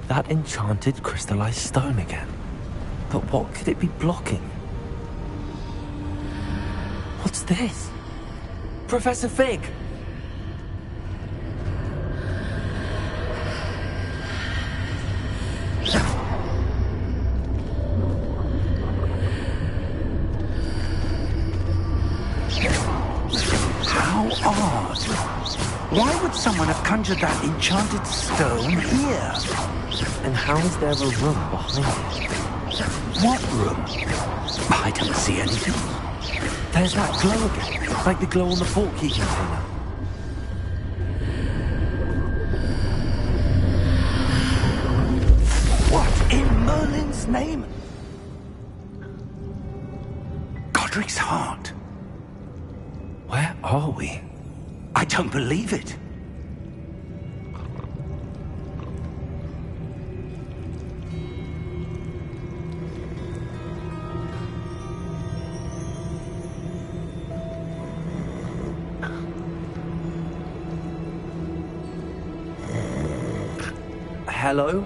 That enchanted crystallized stone again. But what could it be blocking? What's this? Professor Fig! How odd. Why would someone have conjured that enchanted stone here? And how is there a room behind it? What room? I don't see anything. There's that glow again, like the glow on the portkey container. What in Merlin's name? Godric's heart. Where are we? I don't believe it. Hello?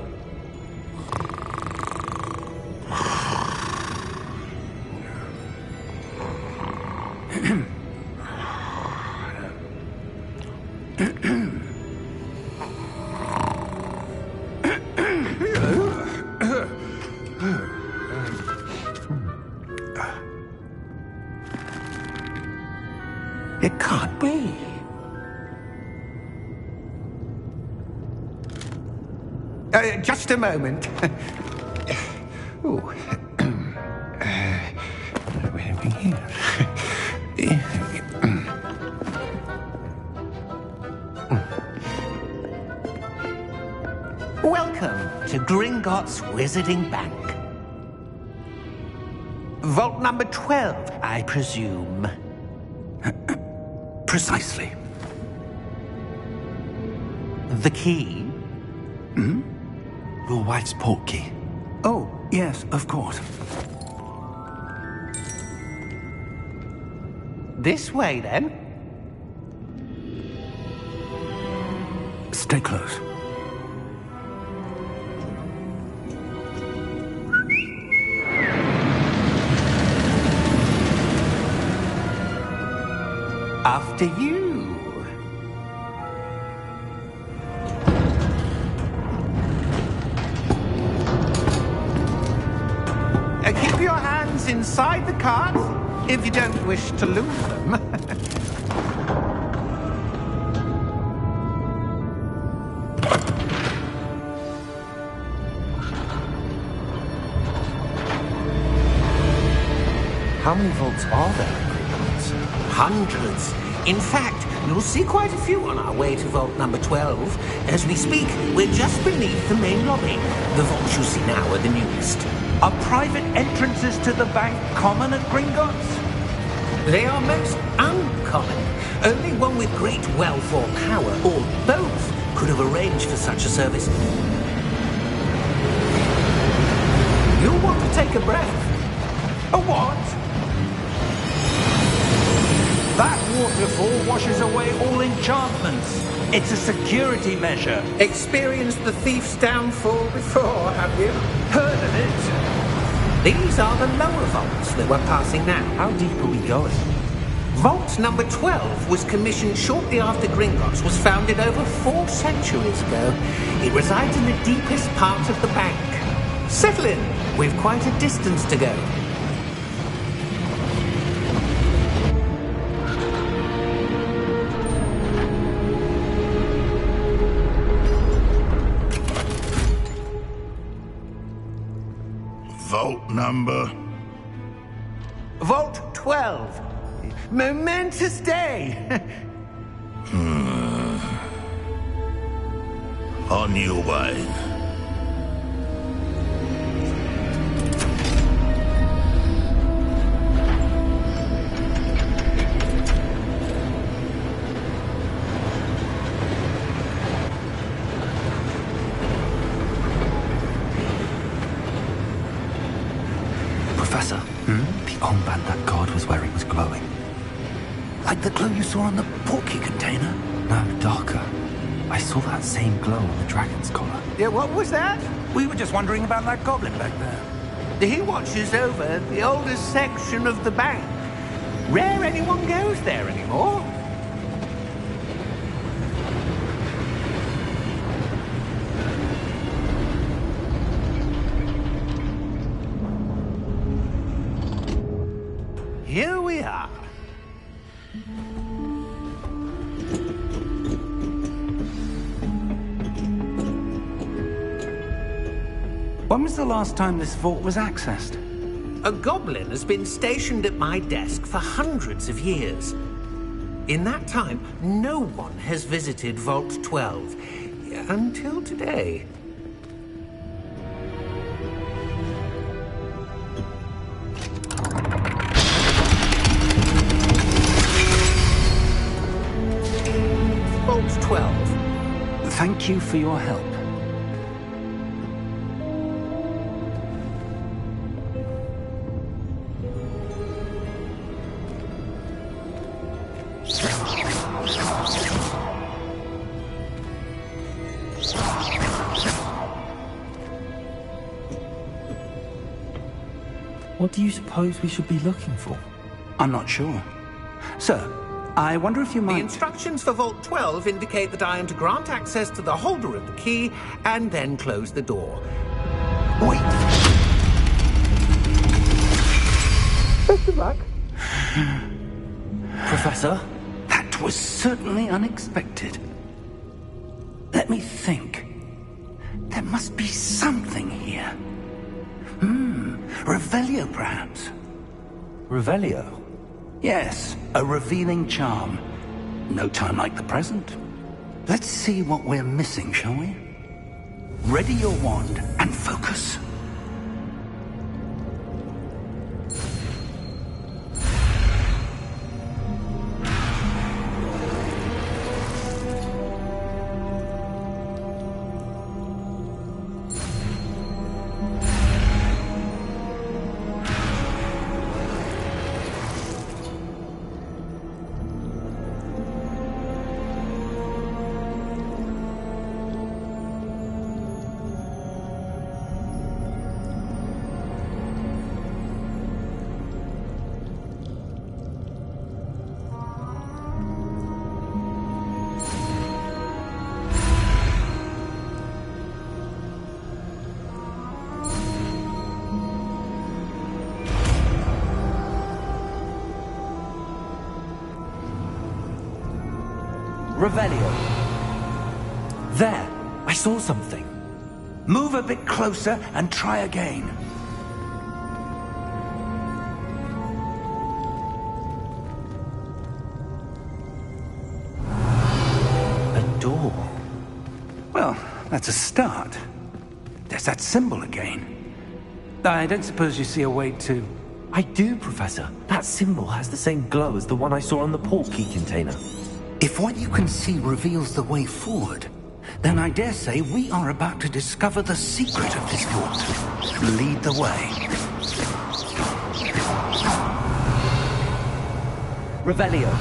It can't be. Just a moment. Ooh. Where are we here? Welcome to Gringotts Wizarding Bank. Vault number 12, I presume. Precisely. The key? Hmm? Your wife's portkey. Oh, yes, of course. This way, then. Stay close. After you. Keep your hands inside the cart if you don't wish to lose them. How many vaults are there in Gringotts? Hundreds. In fact, you'll see quite a few on our way to vault number 12. As we speak, we're just beneath the main lobby. The vaults you see now are the newest. Are private entrances to the bank common at Gringotts? They are most uncommon. Only one with great wealth or power, or both, could have arranged for such a service. You'll want to take a breath. A what? That waterfall washes away all enchantments. It's a security measure. Experienced the thief's downfall before, have you? Heard of it? These are the lower vaults that we're passing now. How deep are we going? Vault number 12 was commissioned shortly after Gringotts was founded over 4 centuries ago. It resides in the deepest part of the bank. Settle in. We've quite a distance to go. Vault number? Vault 12. Momentous day. On your way. Professor, the armband that guard was wearing was glowing. Like the glow you saw on the portkey container? No, darker. I saw that same glow on the dragon's collar. Yeah, what was that? We were just wondering about that goblin back there. He watches over the oldest section of the bank. Rare anyone goes there anymore. Here we are. When was the last time this vault was accessed? A goblin has been stationed at my desk for hundreds of years. In that time, no one has visited Vault 12 until today. Vault 12. Thank you for your help. What do you suppose we should be looking for? I'm not sure. Sir, I wonder if you The might... instructions for Vault 12 indicate that I am to grant access to the holder of the key and then close the door. Wait! Best of luck. Professor? That was certainly unexpected. Let me think. There must be something here. Revelio, perhaps? Revelio? Yes, a revealing charm. No time like the present. Let's see what we're missing, shall we? Ready your wand and focus. Revelio. There! I saw something. Move a bit closer and try again. A door. Well, that's a start. There's that symbol again. I don't suppose you see a way to... I do, Professor. That symbol has the same glow as the one I saw on the port key container. If what you can see reveals the way forward, then I dare say we are about to discover the secret of this vault. Lead the way. Revelio.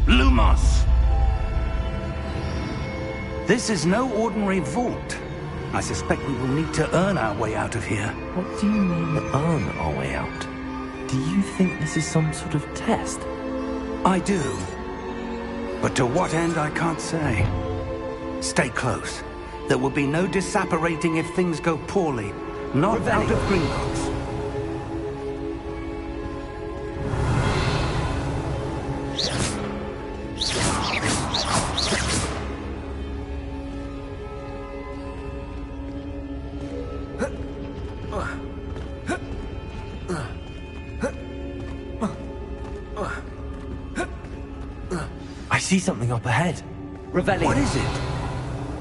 Lumos! This is no ordinary vault. I suspect we will need to earn our way out of here. What do you mean, earn our way out? Do you think this is some sort of test? I do. But to what end, I can't say. Stay close. There will be no disapparating if things go poorly. Not out of Gringotts. I see something up ahead. Revelio. What is it?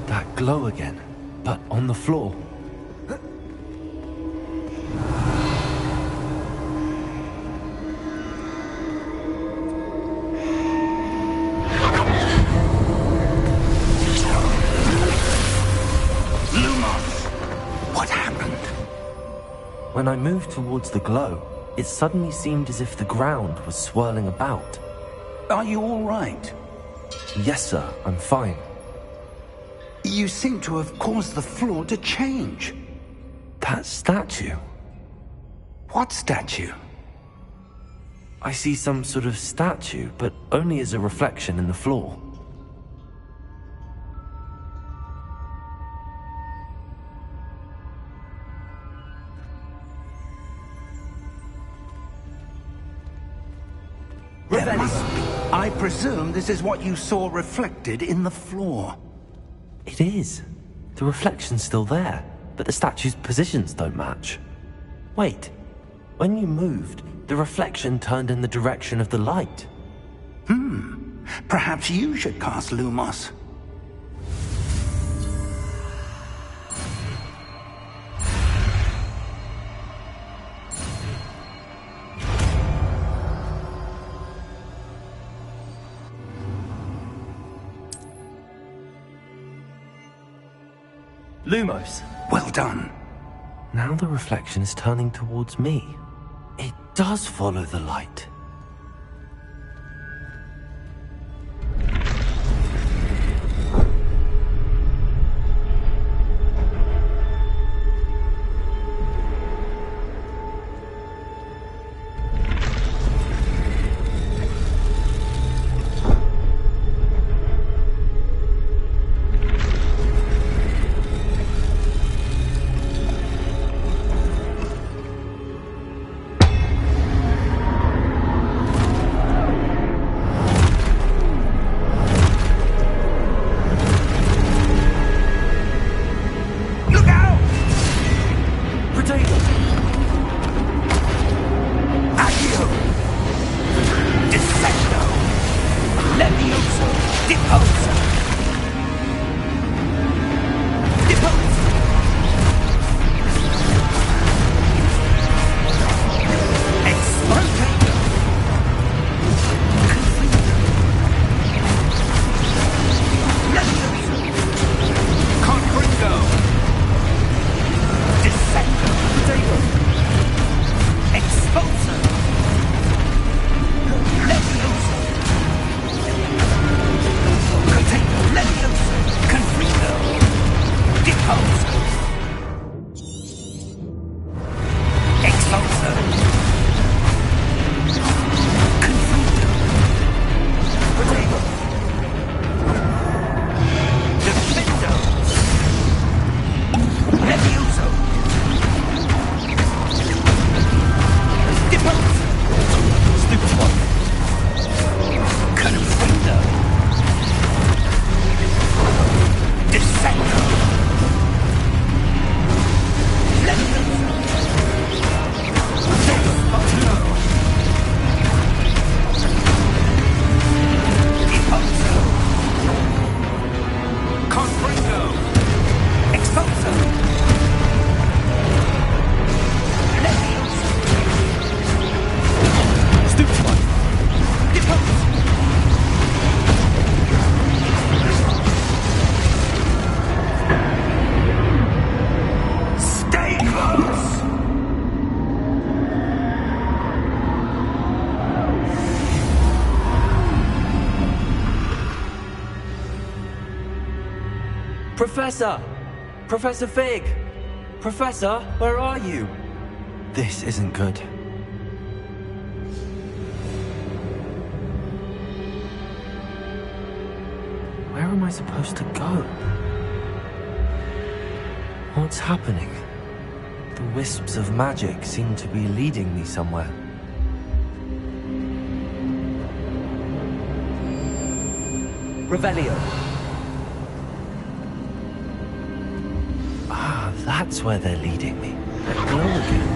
That glow again, but on the floor. When I moved towards the glow, it suddenly seemed as if the ground was swirling about. Are you all right? Yes, sir, I'm fine. You seem to have caused the floor to change. That statue? What statue? I see some sort of statue, but only as a reflection in the floor. There must be. I presume this is what you saw reflected in the floor. It is. The reflection's still there, but the statue's positions don't match. Wait, when you moved, the reflection turned in the direction of the light. Perhaps you should cast Lumos. Lumos! Well done. Now the reflection is turning towards me. It does follow the light. Professor! Professor Fig! Professor, where are you? This isn't good. Where am I supposed to go? What's happening? The wisps of magic seem to be leading me somewhere. Revelio. Ah, that's where they're leading me. That glow again.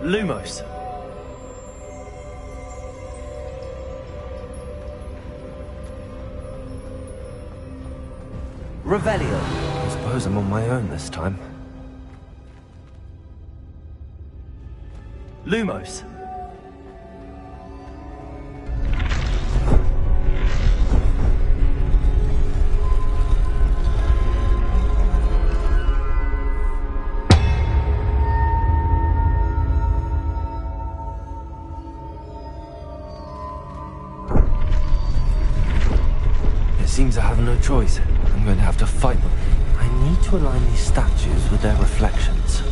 Lumos. Revelio. I suppose I'm on my own this time. Lumos. seems I have no choice. I'm going to have to fight them. I need to align these statues with their reflections.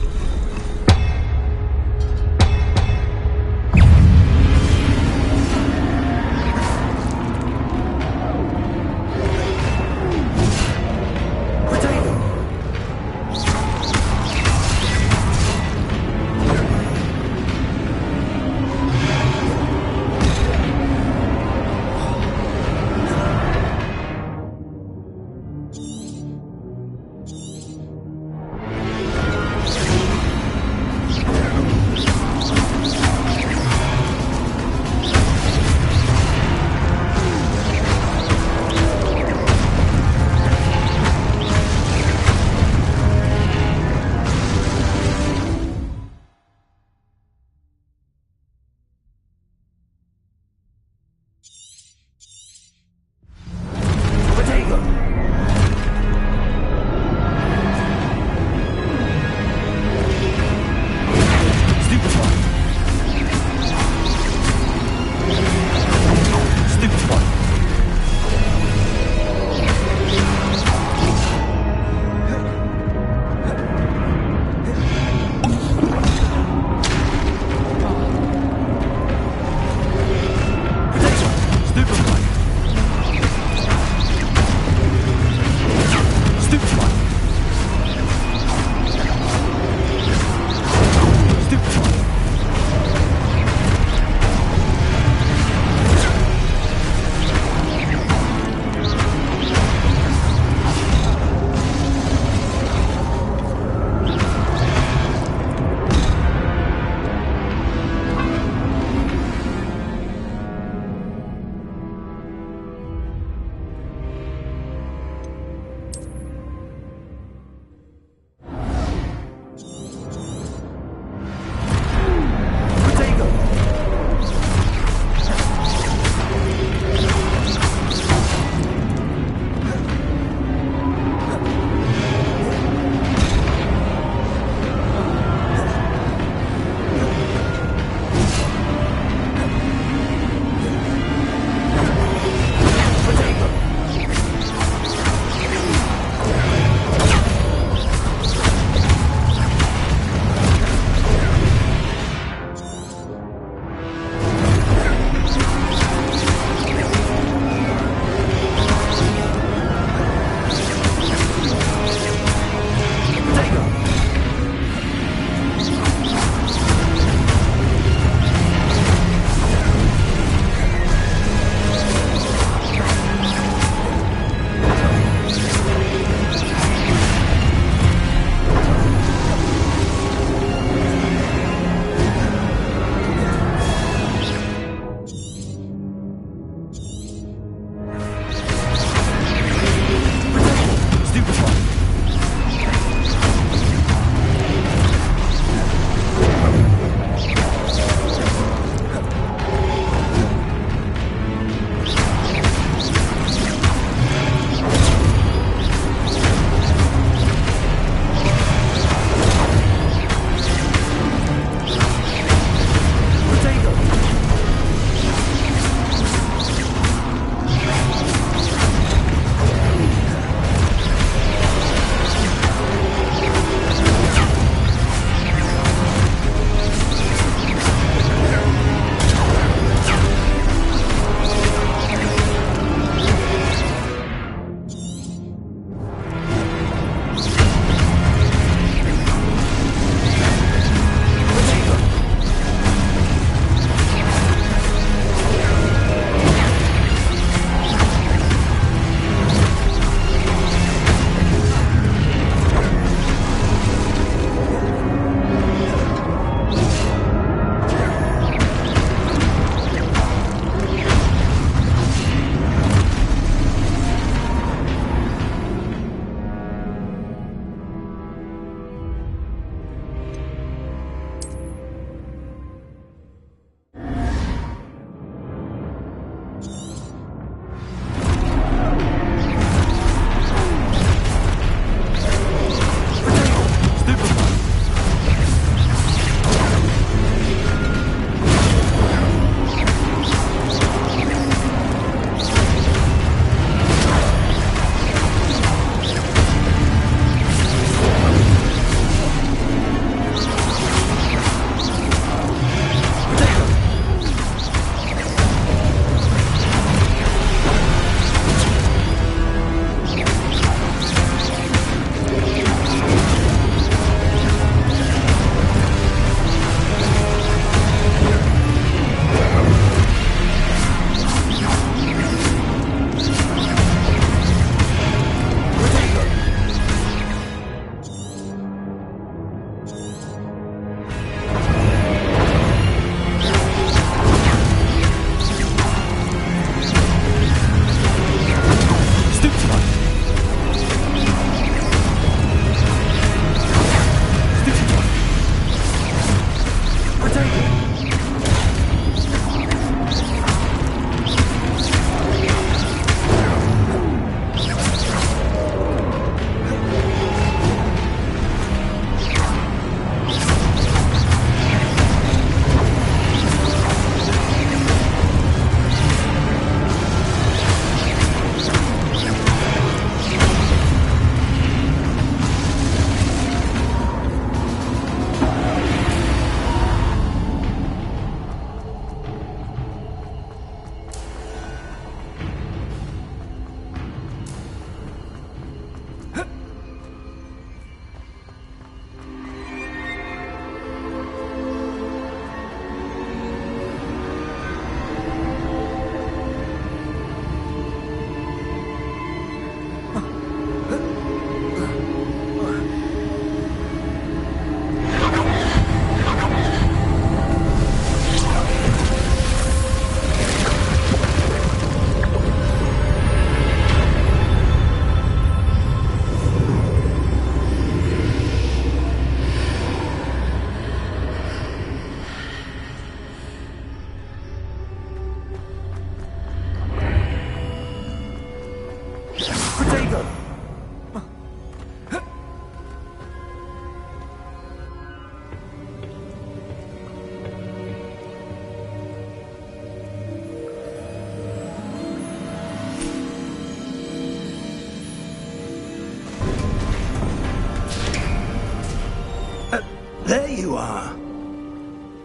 you are.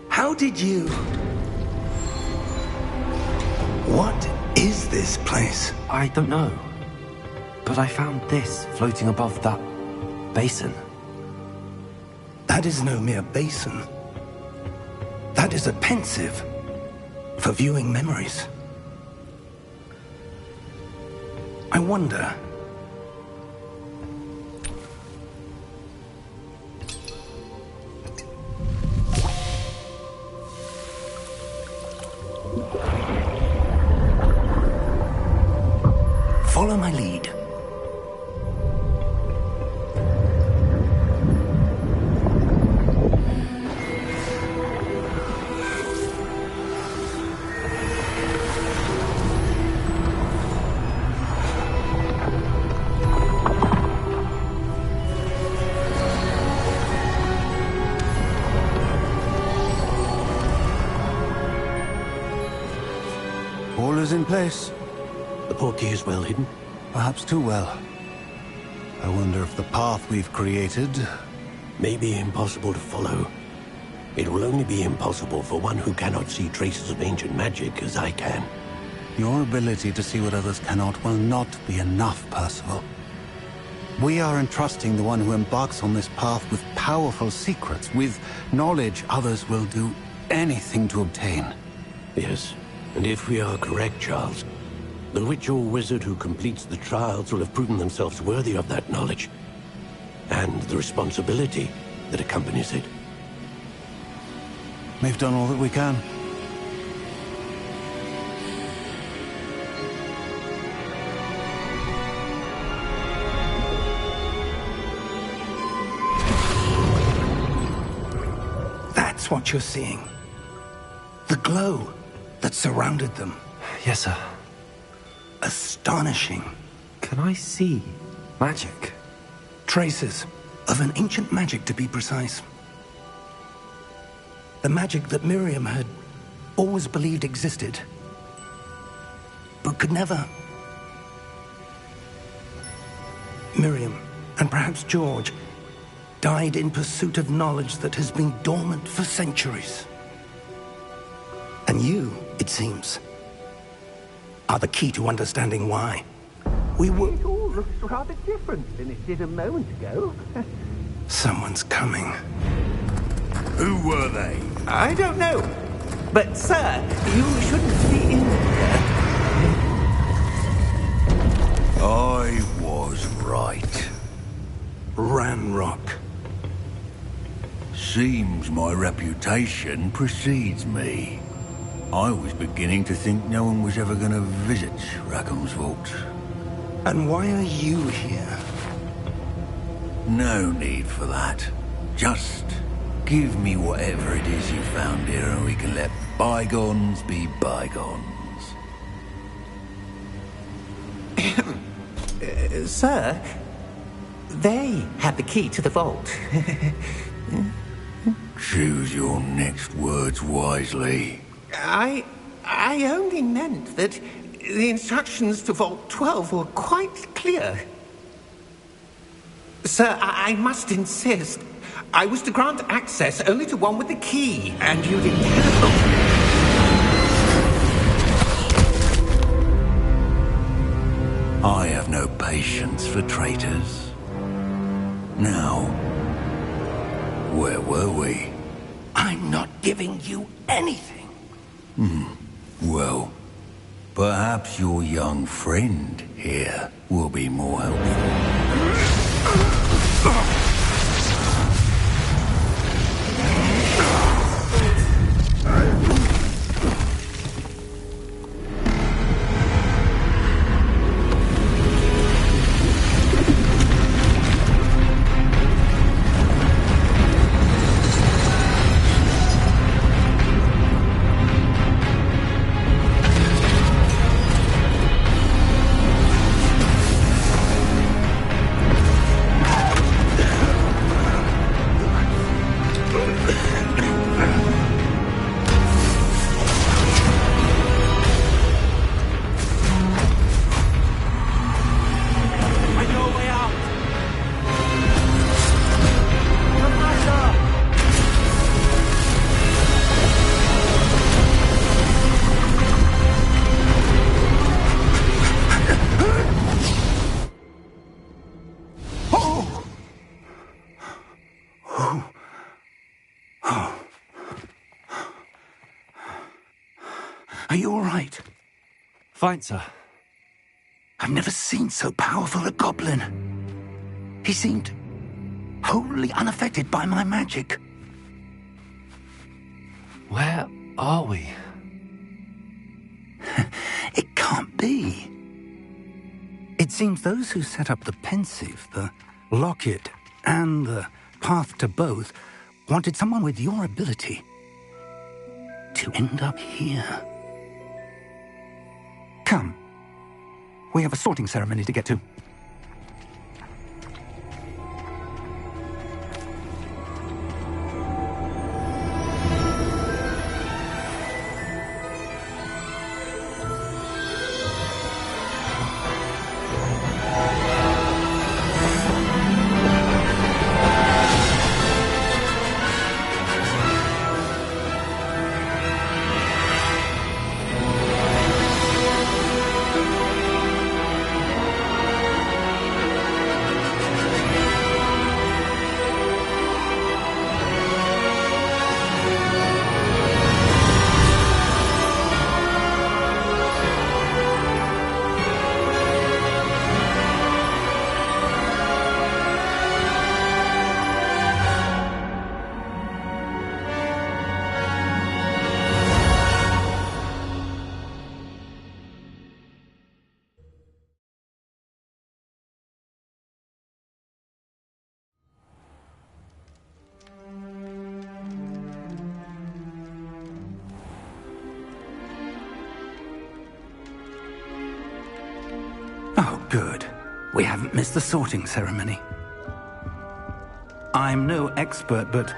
How did you... What is this place? I don't know. But I found this floating above that basin. That is no mere basin. That is a pensive for viewing memories. I wonder... Follow my lead. All is in place. The portkey is well hidden. Perhaps too well. I wonder if the path we've created... May be impossible to follow. It will only be impossible for one who cannot see traces of ancient magic as I can. Your ability to see what others cannot will not be enough, Percival. We are entrusting the one who embarks on this path with powerful secrets, with knowledge others will do anything to obtain. Yes, and if we are correct, Charles, the witch or wizard who completes the trials will have proven themselves worthy of that knowledge, and the responsibility that accompanies it. We've done all that we can. That's what you're seeing. The glow that surrounded them. Yes, sir. Astonishing. Can I see magic? Traces of an ancient magic, to be precise. The magic that Miriam had always believed existed, but could never. Miriam, and perhaps George, died in pursuit of knowledge that has been dormant for centuries. And you, it seems, are the key to understanding why. We were... It all looks rather different than it did a moment ago. Someone's coming. Who were they? I don't know. But, sir, you shouldn't be in here. I was right. Ranrock. Seems my reputation precedes me. I was beginning to think no one was ever going to visit Rackham's vault. And why are you here? No need for that. Just give me whatever it is you found here and we can let bygones be bygones. Sir, they had the key to the vault. Choose your next words wisely. I only meant that the instructions to Vault 12 were quite clear. Sir, I must insist. I was to grant access only to one with the key, and you didn't have... I have no patience for traitors. Now, where were we? I'm not giving you anything. Well, perhaps your young friend here will be more helpful. right. Fine, sir. I've never seen so powerful a goblin. He seemed wholly unaffected by my magic. Where are we? It can't be. It seems those who set up the pensive, the locket, and the path to both wanted someone with your ability to end up here. Come. We have a sorting ceremony to get to. Oh, good. We haven't missed the sorting ceremony. I'm no expert, but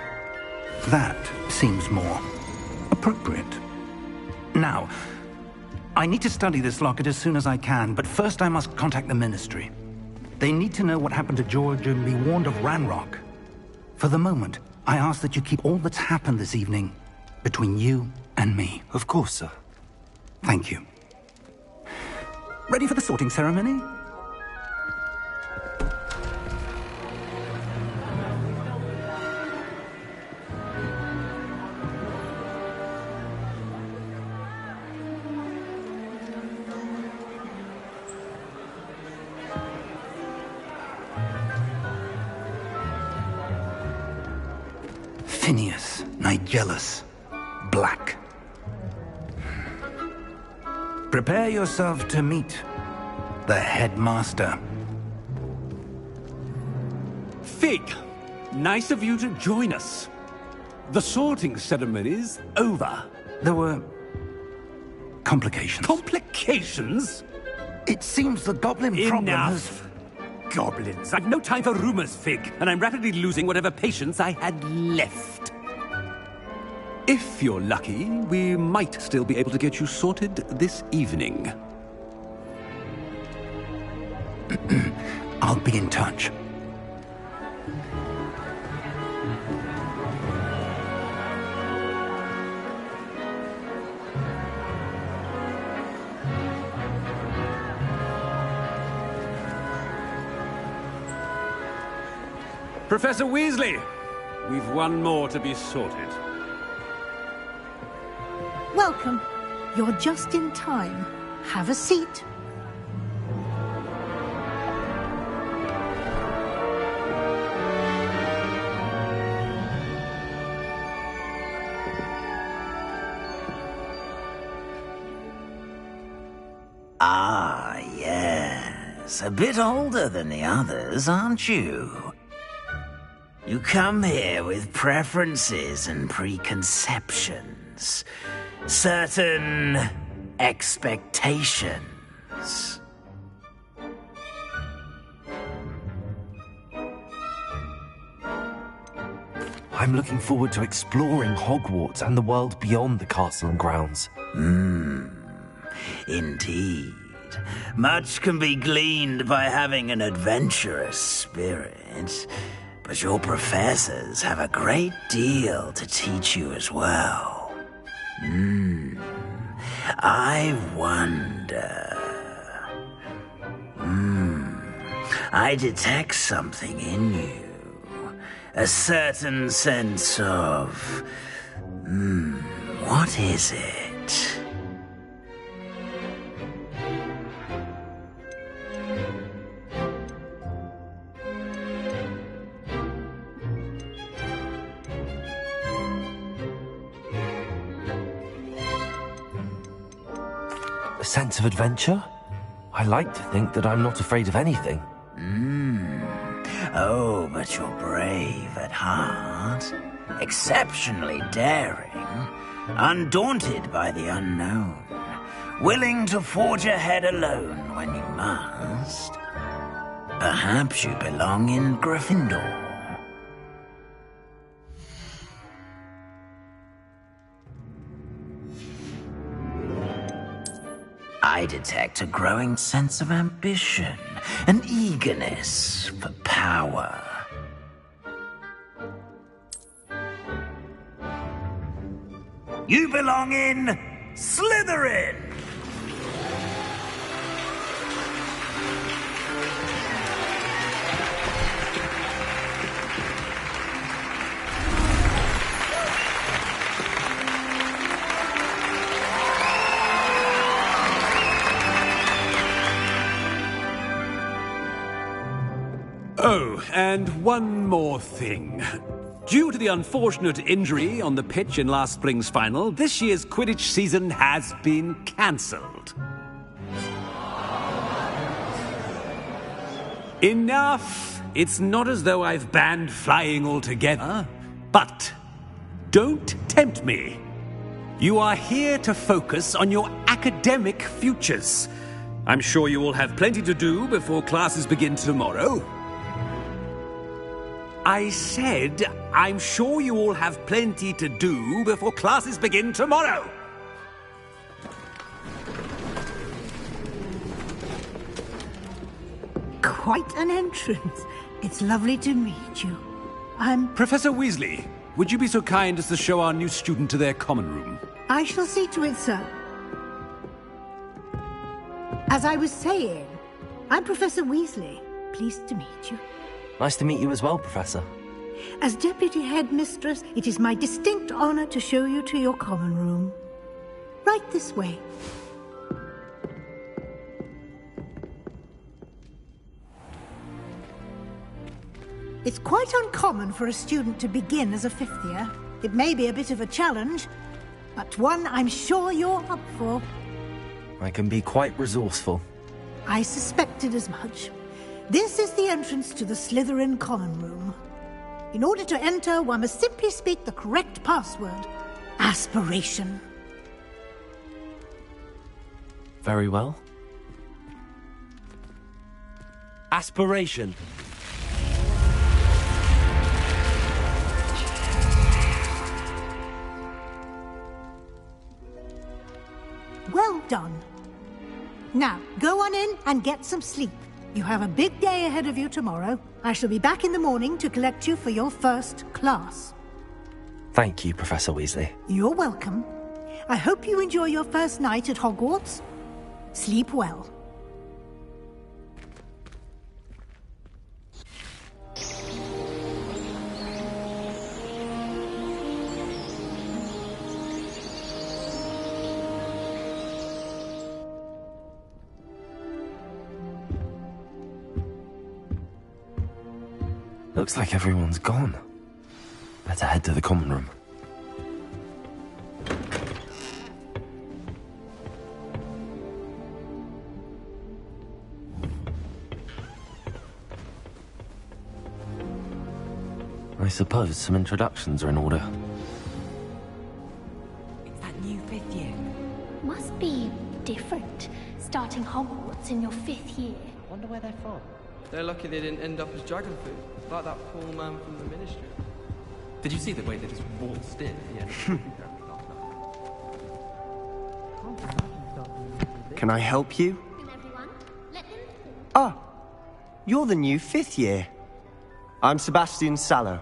that seems more appropriate. Now, I need to study this locket as soon as I can, but first I must contact the Ministry. They need to know what happened to George and be warned of Ranrock. For the moment, I ask that you keep all that's happened this evening between you and me. Of course, sir. Thank you. Ready for the sorting ceremony? Phineas, Nigellus, Black. Prepare yourself to meet the headmaster. Fig, nice of you to join us. The sorting ceremony's over. There were complications. Complications? It seems the goblin problem has... Enough! Goblins. I've no time for rumors, Fig, and I'm rapidly losing whatever patience I had left. If you're lucky, we might still be able to get you sorted this evening. I'll be in touch. Professor Weasley, we've one more to be sorted. Welcome. You're just in time. Have a seat. Ah, yes. A bit older than the others, aren't you? You come here with preferences and preconceptions. Certain expectations. I'm looking forward to exploring Hogwarts and the world beyond the castle and grounds. Indeed. Much can be gleaned by having an adventurous spirit, but your professors have a great deal to teach you as well. I wonder... I detect something in you. A certain sense of... what is it? A sense of adventure? I like to think that I'm not afraid of anything. Oh, but you're brave at heart. Exceptionally daring. Undaunted by the unknown. Willing to forge ahead alone when you must. Perhaps you belong in Gryffindor. I detect a growing sense of ambition, an eagerness for power. You belong in Slytherin! Oh, and one more thing. Due to the unfortunate injury on the pitch in last spring's final, this year's Quidditch season has been cancelled. Enough! It's not as though I've banned flying altogether. But don't tempt me. You are here to focus on your academic futures. I'm sure you will have plenty to do before classes begin tomorrow. I said, I'm sure you all have plenty to do before classes begin tomorrow. Quite an entrance. It's lovely to meet you. I'm... Professor Weasley, would you be so kind as to show our new student to their common room? I shall see to it, sir. As I was saying, I'm Professor Weasley. Pleased to meet you. Nice to meet you as well, Professor. As Deputy Headmistress, it is my distinct honor to show you to your common room. Right this way. It's quite uncommon for a student to begin as a fifth year. It may be a bit of a challenge, but one I'm sure you're up for. I can be quite resourceful. I suspected as much. This is the entrance to the Slytherin common room. In order to enter, one must simply speak the correct password. Aspiration. Very well. Aspiration. Well done. Now, go on in and get some sleep. You have a big day ahead of you tomorrow. I shall be back in the morning to collect you for your first class. Thank you, Professor Weasley. You're welcome. I hope you enjoy your first night at Hogwarts. Sleep well. Looks like everyone's gone. Better head to the common room. I suppose some introductions are in order. It's that new fifth year. Must be different, starting Hogwarts in your fifth year. Wonder where they're from. They're lucky they didn't end up as dragon food, like that poor man from the Ministry. Did you see the way they just waltzed in? Yeah. Can I help you? Ah, you're the new fifth year. I'm Sebastian Sallow.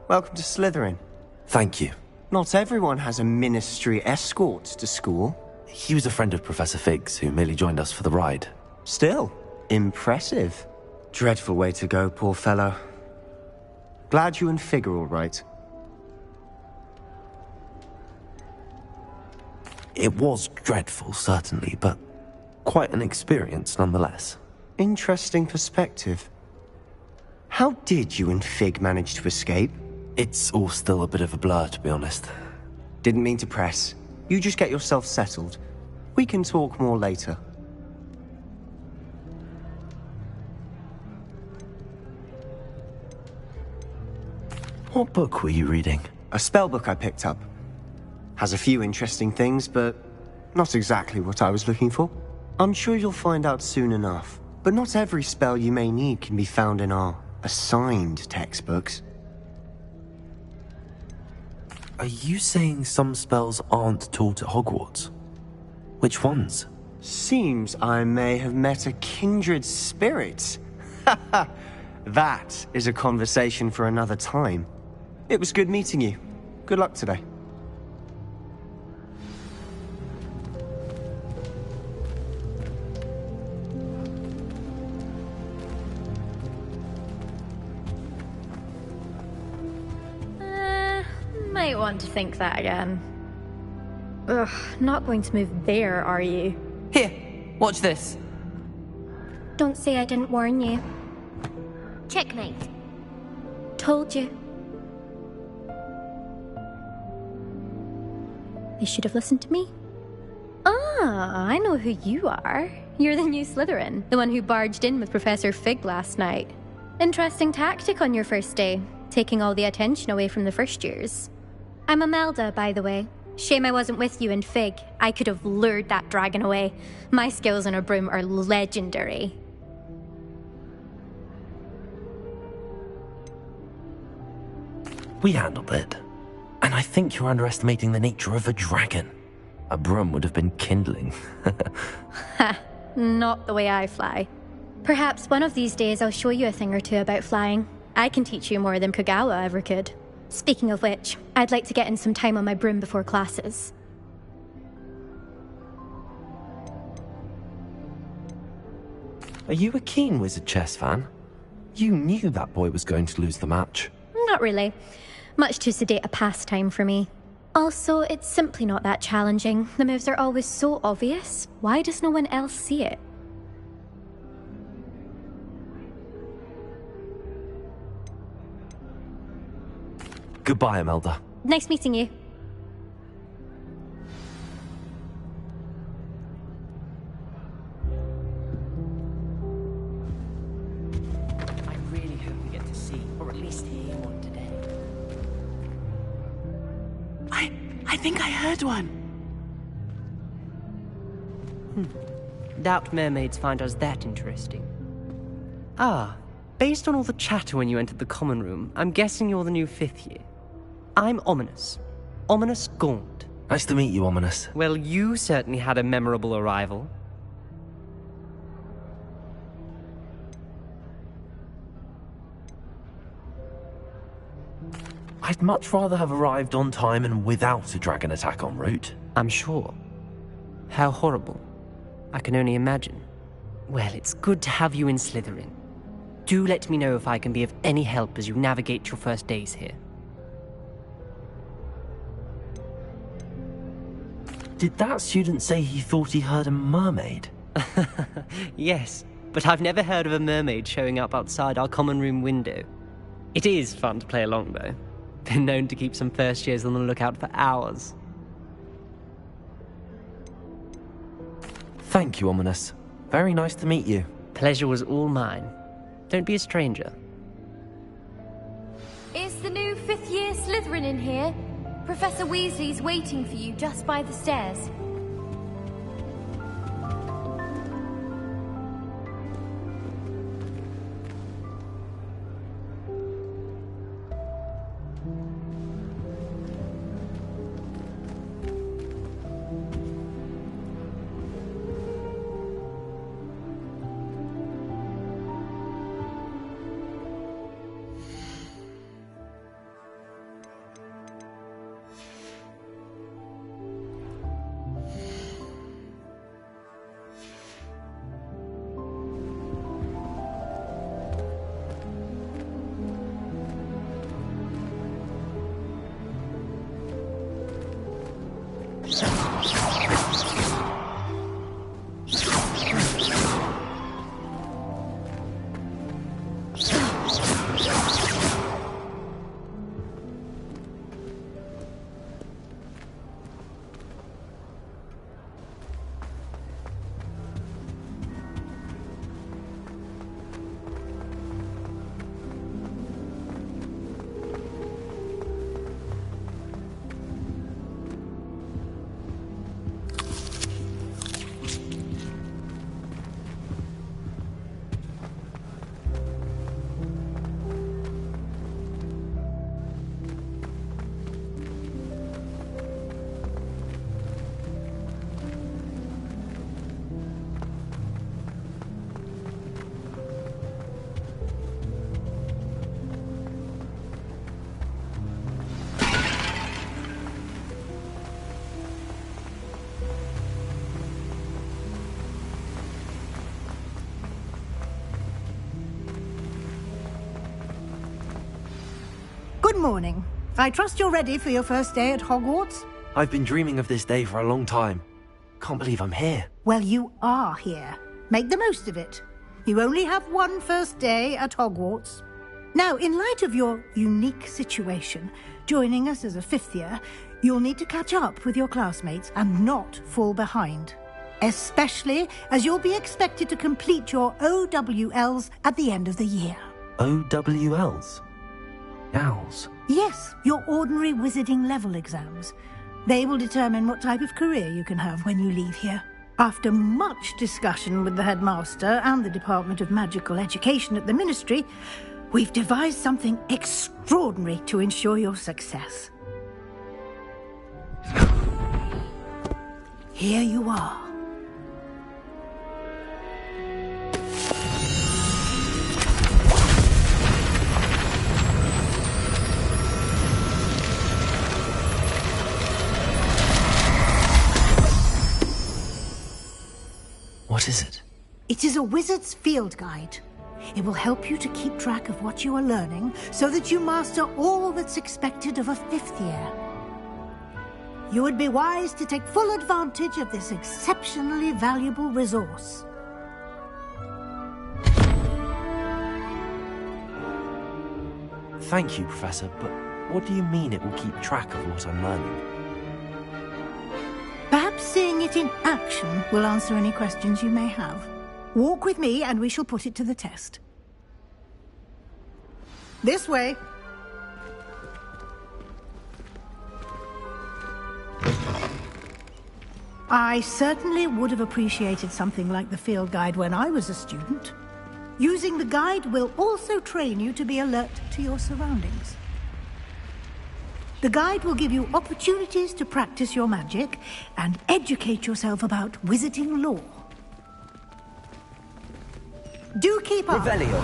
Welcome to Slytherin. Thank you. Not everyone has a ministry escort to school. He was a friend of Professor Fig's who merely joined us for the ride. Still, impressive. Dreadful way to go, poor fellow. Glad you and Fig are all right. It was dreadful, certainly, but quite an experience nonetheless. Interesting perspective. How did you and Fig manage to escape? It's all still a bit of a blur, to be honest. Didn't mean to press. You just get yourself settled. We can talk more later. What book were you reading? A spell book I picked up. Has a few interesting things, but not exactly what I was looking for. I'm sure you'll find out soon enough. But not every spell you may need can be found in our assigned textbooks. Are you saying some spells aren't taught at Hogwarts? Which ones? Seems I may have met a kindred spirit. That is a conversation for another time. It was good meeting you. Good luck today. Might want to think that again. Ugh, not going to move there, are you? Here, watch this. Don't say I didn't warn you. Checkmate. Told you. You should have listened to me. Ah, I know who you are. You're the new Slytherin, the one who barged in with Professor Fig last night. Interesting tactic on your first day, taking all the attention away from the first years. I'm Imelda, by the way. Shame I wasn't with you in Fig. I could have lured that dragon away. My skills on a broom are legendary. We handled it. And I think you're underestimating the nature of a dragon. A broom would have been kindling. Ha, not the way I fly. Perhaps one of these days I'll show you a thing or two about flying. I can teach you more than Kagawa ever could. Speaking of which, I'd like to get in some time on my broom before classes. Are you a keen Wizard chess fan? You knew that boy was going to lose the match. Not really. Much too sedate a pastime for me. Also, it's simply not that challenging. The moves are always so obvious. Why does no one else see it? Goodbye, Imelda. Nice meeting you. I really hope we get to see, or at least hear one today. I think I heard one. Doubt mermaids find us that interesting. Ah, based on all the chatter when you entered the common room, I'm guessing you're the new 5th year. I'm Ominous. Ominous Gaunt. Nice to meet you, Ominous. Well, you certainly had a memorable arrival. I'd much rather have arrived on time and without a dragon attack en route. I'm sure. How horrible. I can only imagine. Well, it's good to have you in Slytherin. Do let me know if I can be of any help as you navigate your first days here. Did that student say he thought he heard a mermaid? Yes, but I've never heard of a mermaid showing up outside our common room window. It is fun to play along, though. Been known to keep some first years on the lookout for hours. Thank you, Ominous. Very nice to meet you. Pleasure was all mine. Don't be a stranger. Is the new 5th year Slytherin in here? Professor Weasley's waiting for you just by the stairs. Good morning. I trust you're ready for your first day at Hogwarts? I've been dreaming of this day for a long time. Can't believe I'm here. Well, you are here. Make the most of it. You only have one first day at Hogwarts. Now, in light of your unique situation, joining us as a fifth year, you'll need to catch up with your classmates and not fall behind. Especially as you'll be expected to complete your OWLs at the end of the year. OWLs? Owls? Yes, your ordinary wizarding level exams. They will determine what type of career you can have when you leave here. After much discussion with the headmaster and the Department of Magical Education at the Ministry, we've devised something extraordinary to ensure your success. Here you are. What is it? It is a wizard's field guide. It will help you to keep track of what you are learning so that you master all that's expected of a fifth year. You would be wise to take full advantage of this exceptionally valuable resource. Thank you, Professor, but what do you mean it will keep track of what I'm learning? Perhaps seeing it in action will answer any questions you may have. Walk with me and we shall put it to the test. This way. I certainly would have appreciated something like the field guide when I was a student. Using the guide will also train you to be alert to your surroundings. The guide will give you opportunities to practice your magic and educate yourself about wizarding lore. Do keep up. Revelio.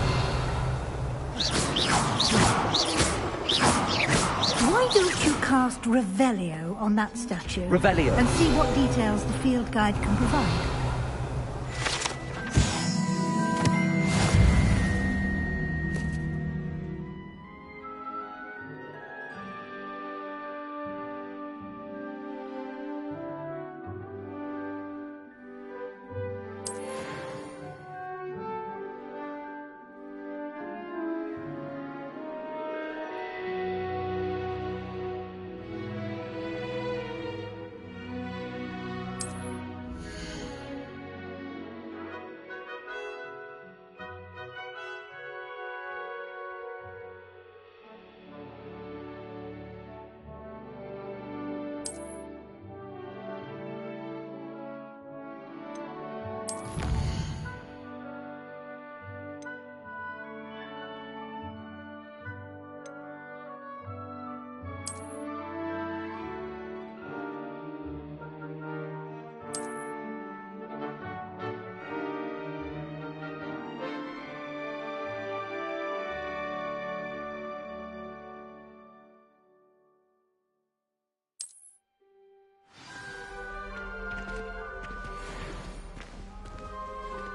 Why don't you cast Revelio on that statue? Revelio. And see what details the field guide can provide.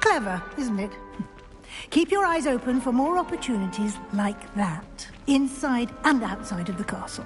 Clever, isn't it? Keep your eyes open for more opportunities like that, inside and outside of the castle.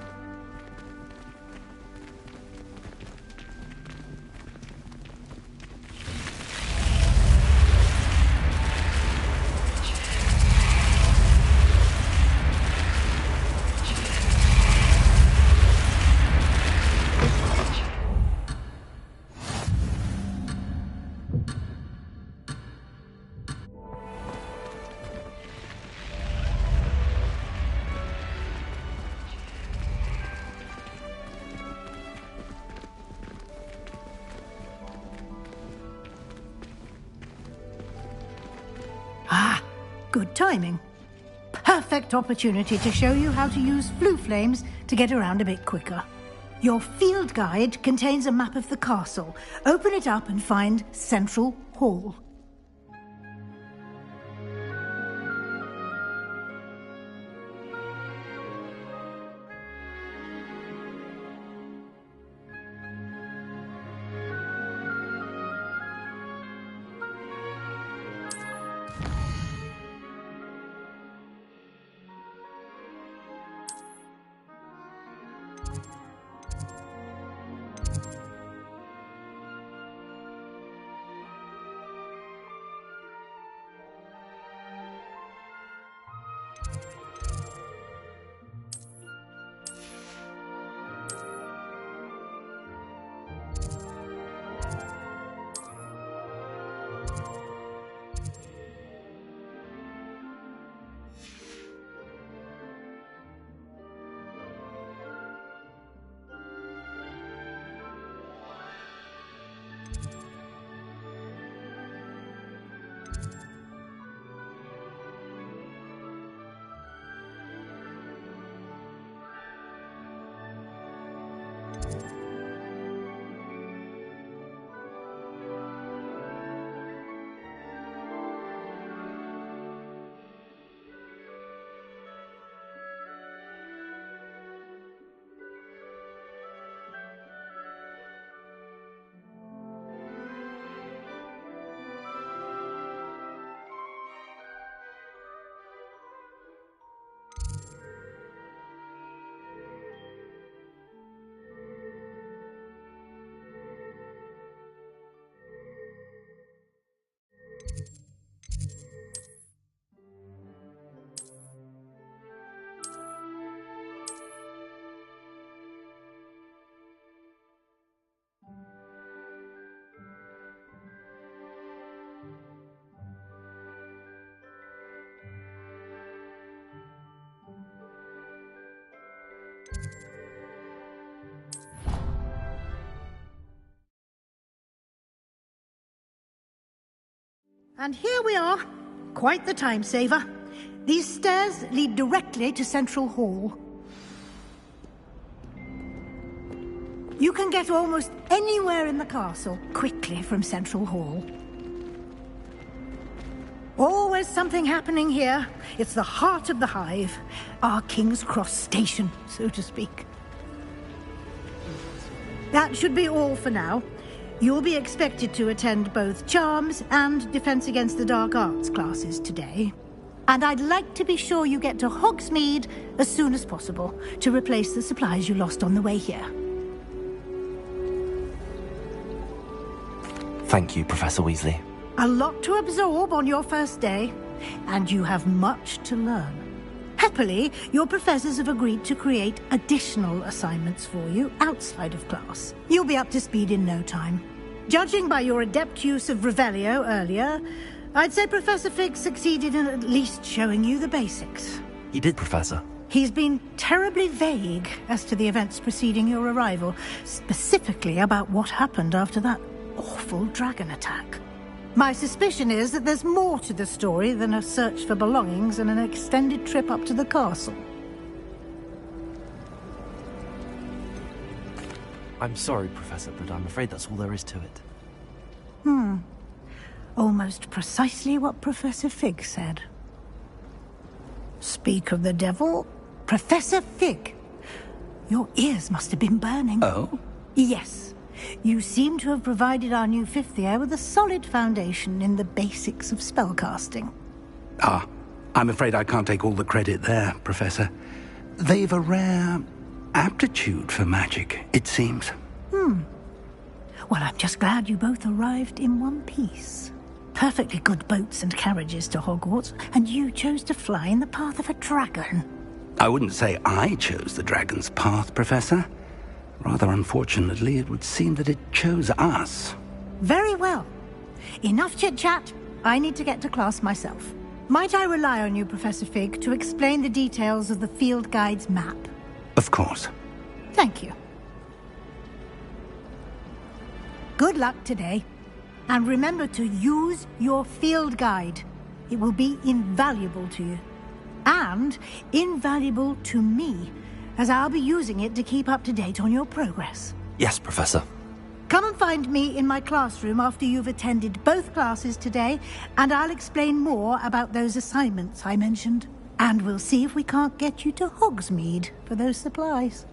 Good timing. Perfect opportunity to show you how to use flue flames to get around a bit quicker. Your field guide contains a map of the castle. Open it up and find Central Hall. And here we are. Quite the time saver. These stairs lead directly to Central Hall. You can get almost anywhere in the castle quickly from Central Hall. Always something happening here. It's the heart of the hive. Our King's Cross station, so to speak. That should be all for now. You'll be expected to attend both Charms and Defense Against the Dark Arts classes today. And I'd like to be sure you get to Hogsmeade as soon as possible to replace the supplies you lost on the way here. Thank you, Professor Weasley. A lot to absorb on your first day, and you have much to learn. Happily, your professors have agreed to create additional assignments for you outside of class. You'll be up to speed in no time. Judging by your adept use of Revelio earlier, I'd say Professor Fig succeeded in at least showing you the basics. He did, Professor. He's been terribly vague as to the events preceding your arrival, specifically about what happened after that awful dragon attack. My suspicion is that there's more to the story than a search for belongings and an extended trip up to the castle. I'm sorry, Professor, but I'm afraid that's all there is to it. Almost precisely what Professor Fig said. Speak of the devil, Professor Fig. Your ears must have been burning. Oh? Yes. You seem to have provided our new fifth year with a solid foundation in the basics of spellcasting. Ah, I'm afraid I can't take all the credit there, Professor. They've a rare aptitude for magic, it seems. Well, I'm just glad you both arrived in one piece. Perfectly good boats and carriages to Hogwarts, and you chose to fly in the path of a dragon. I wouldn't say I chose the dragon's path, Professor. Rather unfortunately, it would seem that it chose us. Very well. Enough chit-chat. I need to get to class myself. Might I rely on you, Professor Fig, to explain the details of the field guide's map? Of course. Thank you. Good luck today. And remember to use your field guide. It will be invaluable to you. And invaluable to me, as I'll be using it to keep up to date on your progress. Yes, Professor. Come and find me in my classroom after you've attended both classes today, and I'll explain more about those assignments I mentioned. And we'll see if we can't get you to Hogsmeade for those supplies.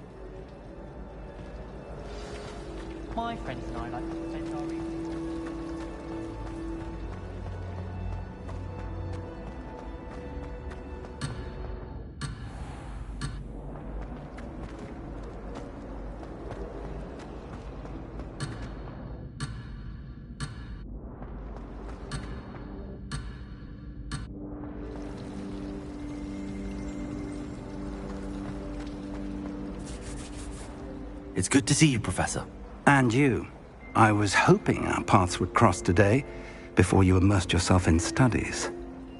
My friends and I like to spend our evenings. It's good to see you, Professor. And you. I was hoping our paths would cross today, before you immersed yourself in studies.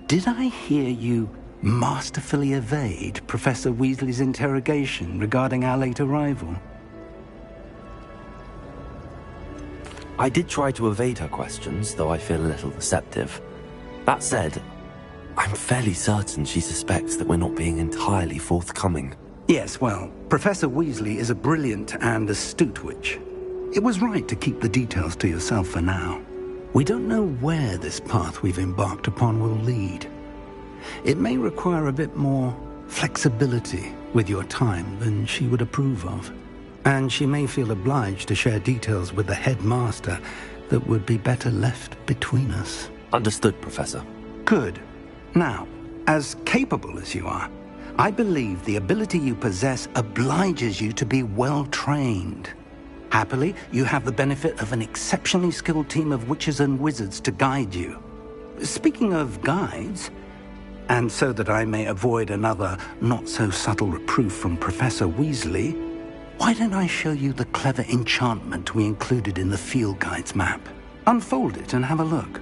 Did I hear you masterfully evade Professor Weasley's interrogation regarding our late arrival? I did try to evade her questions, though I feel a little deceptive. That said, I'm fairly certain she suspects that we're not being entirely forthcoming. Yes, well, Professor Weasley is a brilliant and astute witch. It was right to keep the details to yourself for now. We don't know where this path we've embarked upon will lead. It may require a bit more flexibility with your time than she would approve of. And she may feel obliged to share details with the headmaster that would be better left between us. Understood, Professor. Good. Now, as capable as you are, I believe the ability you possess obliges you to be well trained. Happily, you have the benefit of an exceptionally skilled team of witches and wizards to guide you. Speaking of guides, and so that I may avoid another not-so-subtle reproof from Professor Weasley, why don't I show you the clever enchantment we included in the field guide's map? Unfold it and have a look.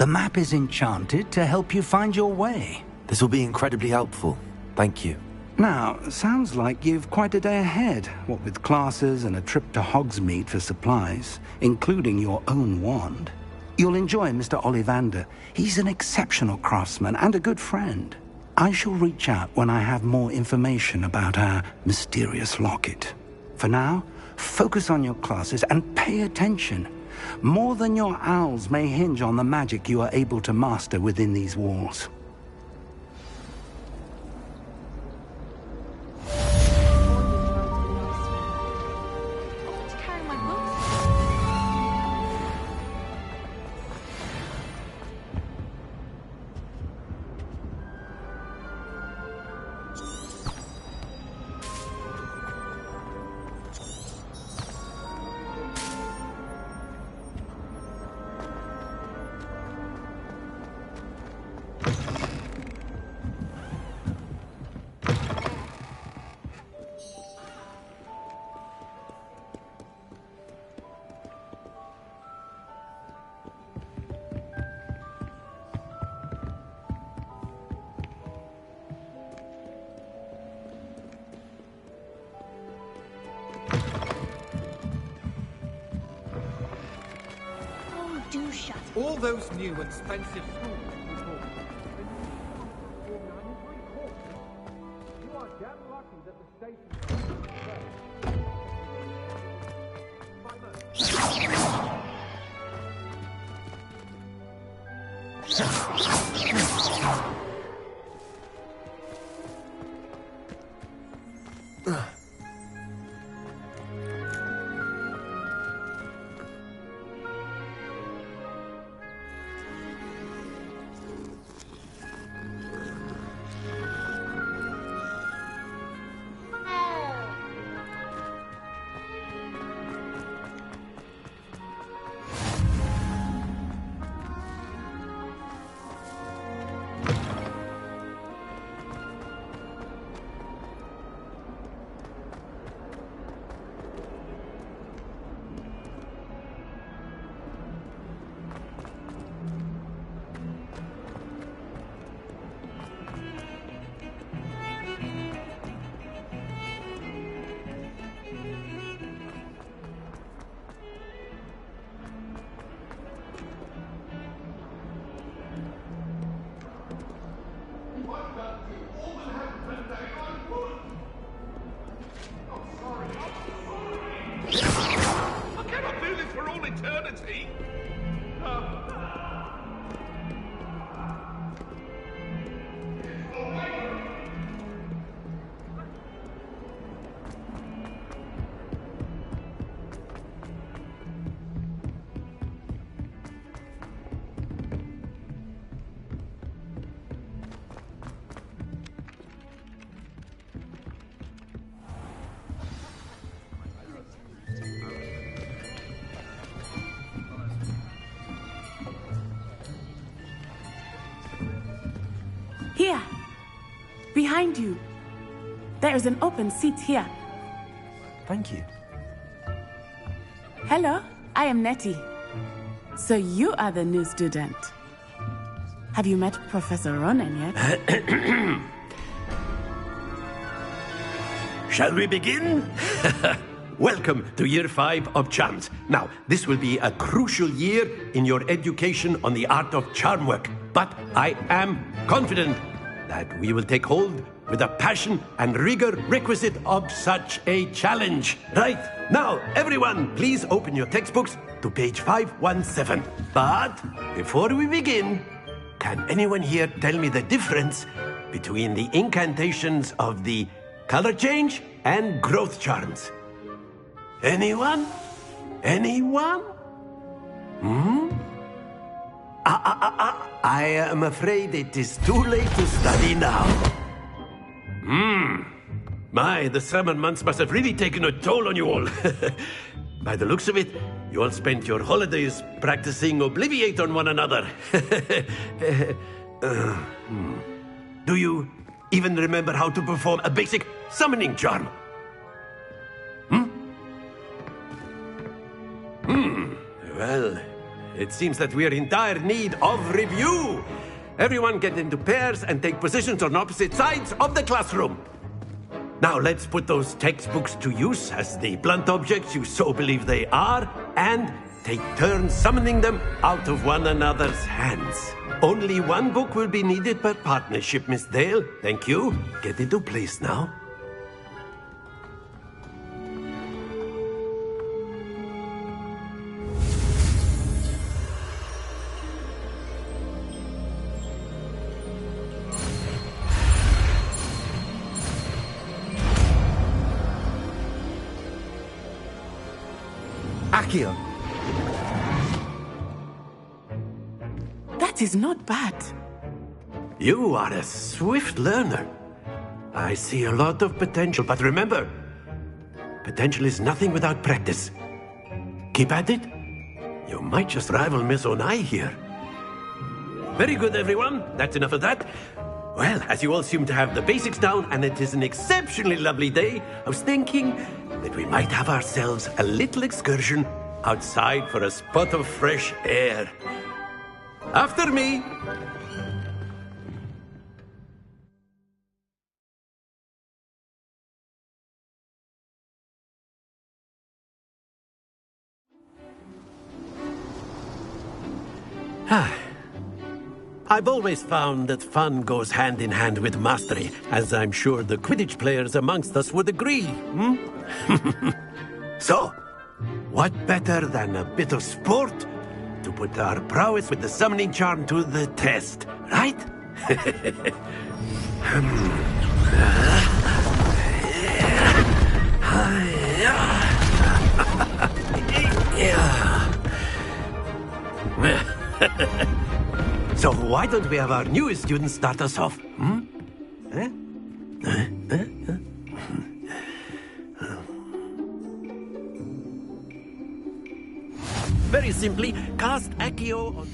The map is enchanted to help you find your way. This will be incredibly helpful. Thank you. Now, sounds like you've quite a day ahead, what with classes and a trip to Hogsmeade for supplies, including your own wand. You'll enjoy Mr. Ollivander. He's an exceptional craftsman and a good friend. I shall reach out when I have more information about our mysterious locket. For now, focus on your classes and pay attention. More than your owls may hinge on the magic you are able to master within these walls. All those new expensive schools you bought. You are damn lucky that the station Here, behind you. There is an open seat here. Thank you. Hello, I am Nettie. So you are the new student. Have you met Professor Ronan yet? Shall we begin? Welcome to Year 5 of Charms. Now, this will be a crucial year in your education on the art of charm work. But I am confident that we will take hold with the passion and rigor requisite of such a challenge. Right, now, everyone, please open your textbooks to page 517. But before we begin, can anyone here tell me the difference between the incantations of the color change and growth charms? Anyone? Anyone? I am afraid it is too late to study now. My, the summer months must have really taken a toll on you all. By the looks of it, you all spent your holidays practicing Obliviate on one another. Do you even remember how to perform a basic summoning charm? Well, it seems that we're in dire need of review. Everyone get into pairs and take positions on opposite sides of the classroom. Now let's put those textbooks to use as the blunt objects you so believe they are, and take turns summoning them out of one another's hands. Only one book will be needed per partnership, Miss Dale. Thank you. Get into place now. Accio. That is not bad. You are a swift learner. I see a lot of potential, but remember, potential is nothing without practice. Keep at it. You might just rival Miss Onai here. Very good, everyone. That's enough of that. Well, as you all seem to have the basics down, and it is an exceptionally lovely day, I was thinking that we might have ourselves a little excursion outside for a spot of fresh air. After me. I've always found that fun goes hand in hand with mastery, as I'm sure the Quidditch players amongst us would agree. So, what better than a bit of sport to put our prowess with the summoning charm to the test, right? So why don't we have our newest student start us off? Very simply, cast Accio on...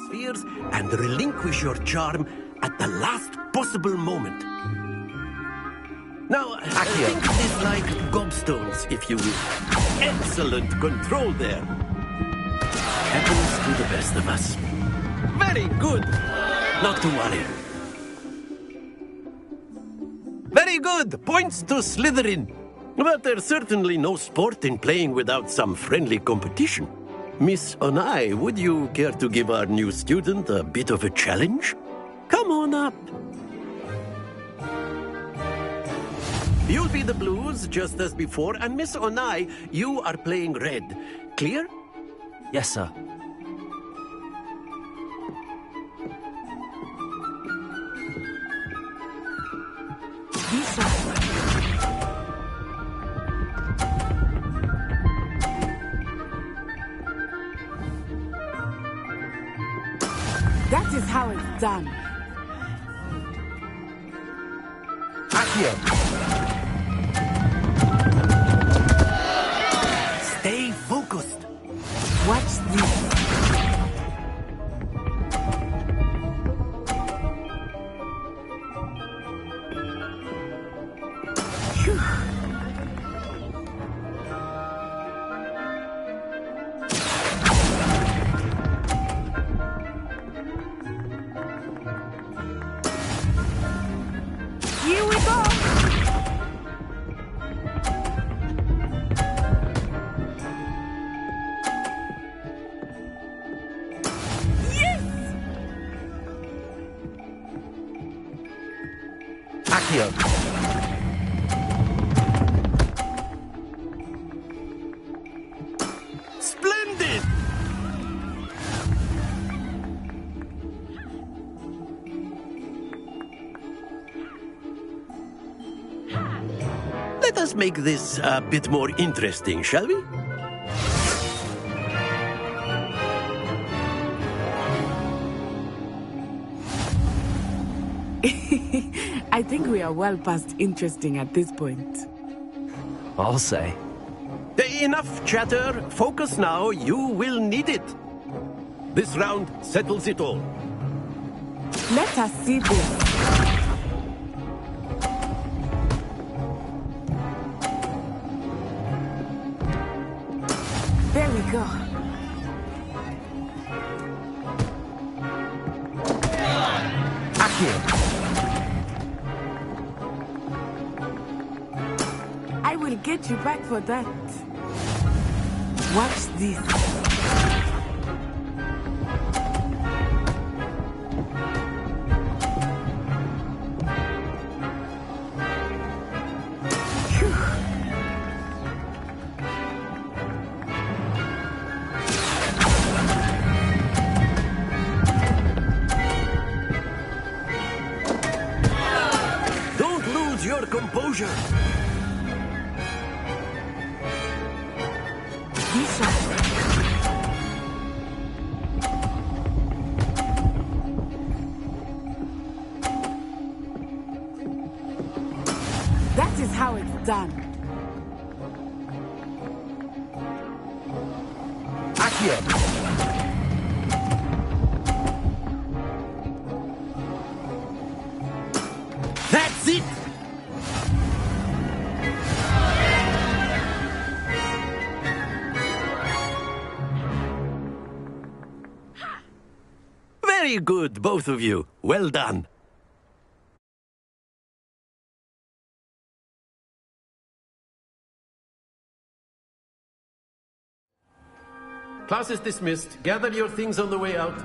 spheres and relinquish your charm at the last possible moment. Now, think of this like gobstones, if you will. Excellent control there. Happens to the best of us. Very good. Not to worry. Very good. Points to Slytherin. But there's certainly no sport in playing without some friendly competition. Miss Onai, would you care to give our new student a bit of a challenge? Come on up. You'll be the blues, just as before, and Miss Onai, you are playing red. Clear? Yes, sir. That is how it's done. Accio! Stay focused. Watch this. Here we go. Yes! Accio! Splendid! Let us make this a bit more interesting, shall we? I think we are well past interesting at this point. I'll say. Enough chatter. Focus now. You will need it. This round settles it all. Let us see this. There we go. Accio! I will get you back for that. Watch this. Don't lose your composure. That is how it's done. Accio! That's it! Very good, both of you. Well done. Class is dismissed. Gather your things on the way out.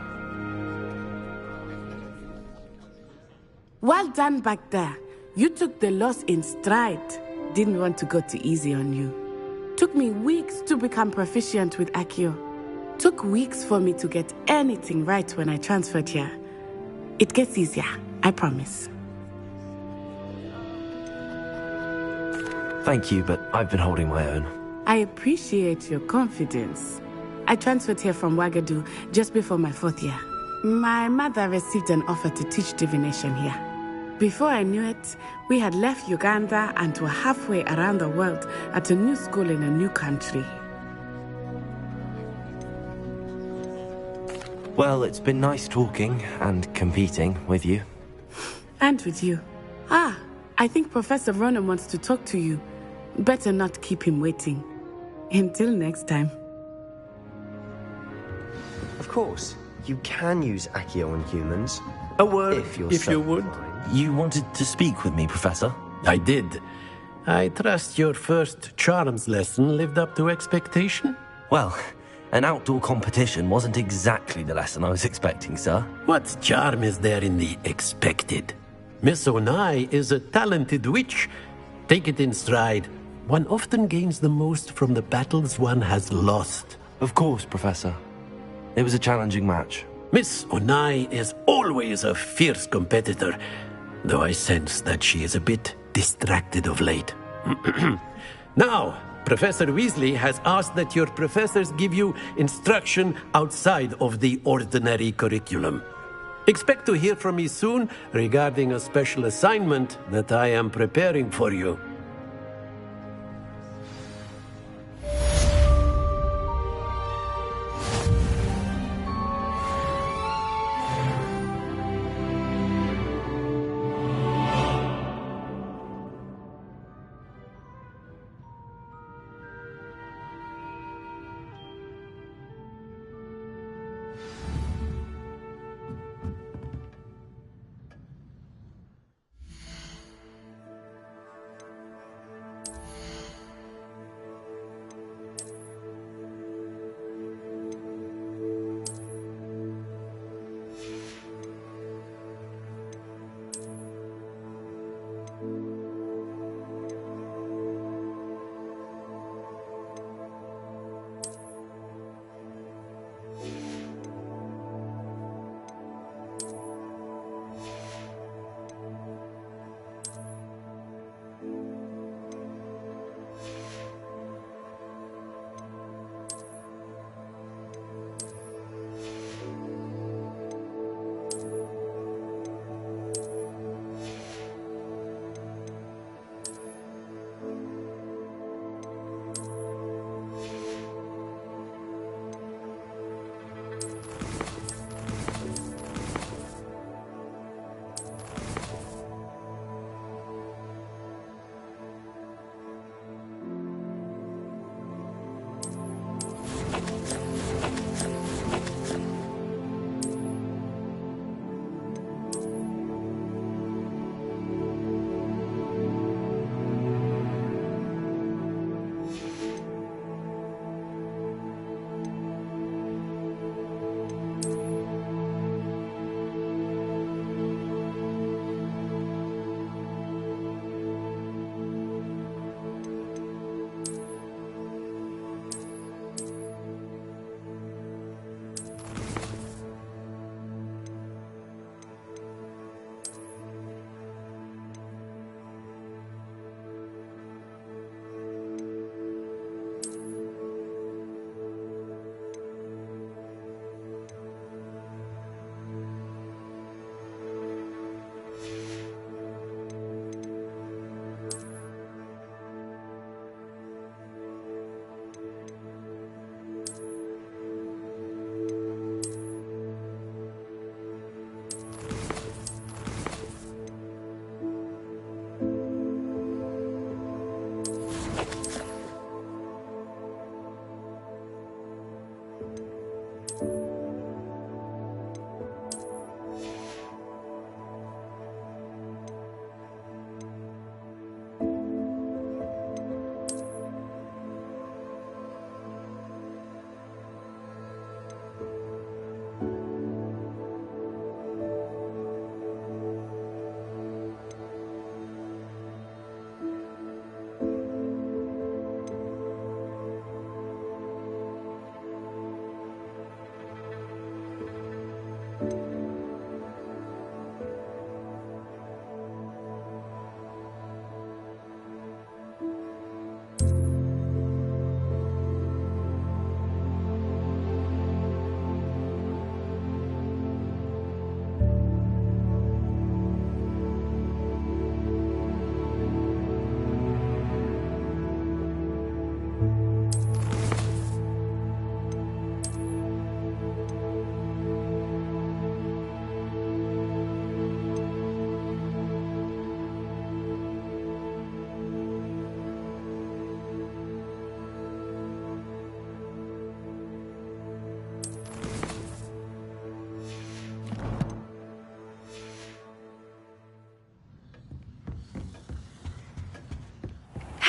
Well done back there. You took the loss in stride. Didn't want to go too easy on you. Took me weeks to become proficient with Accio. Took weeks for me to get anything right when I transferred here. It gets easier, I promise. Thank you, but I've been holding my own. I appreciate your confidence. I transferred here from Wagadu just before my 4th year. My mother received an offer to teach divination here. Before I knew it, we had left Uganda and were halfway around the world at a new school in a new country. Well, it's been nice talking and competing with you. And with you. Ah, I think Professor Ronan wants to talk to you. Better not keep him waiting. Until next time. Of course, you can use Accio on humans. A word, if you would. You wanted to speak with me, Professor? I did. I trust your first charms lesson lived up to expectation? Well, an outdoor competition wasn't exactly the lesson I was expecting, sir. What charm is there in the expected? Miss Onai is a talented witch. Take it in stride. One often gains the most from the battles one has lost. Of course, Professor. It was a challenging match. Miss Onai is always a fierce competitor, though I sense that she is a bit distracted of late. Now, Professor Weasley has asked that your professors give you instruction outside of the ordinary curriculum. Expect to hear from me soon regarding a special assignment that I am preparing for you.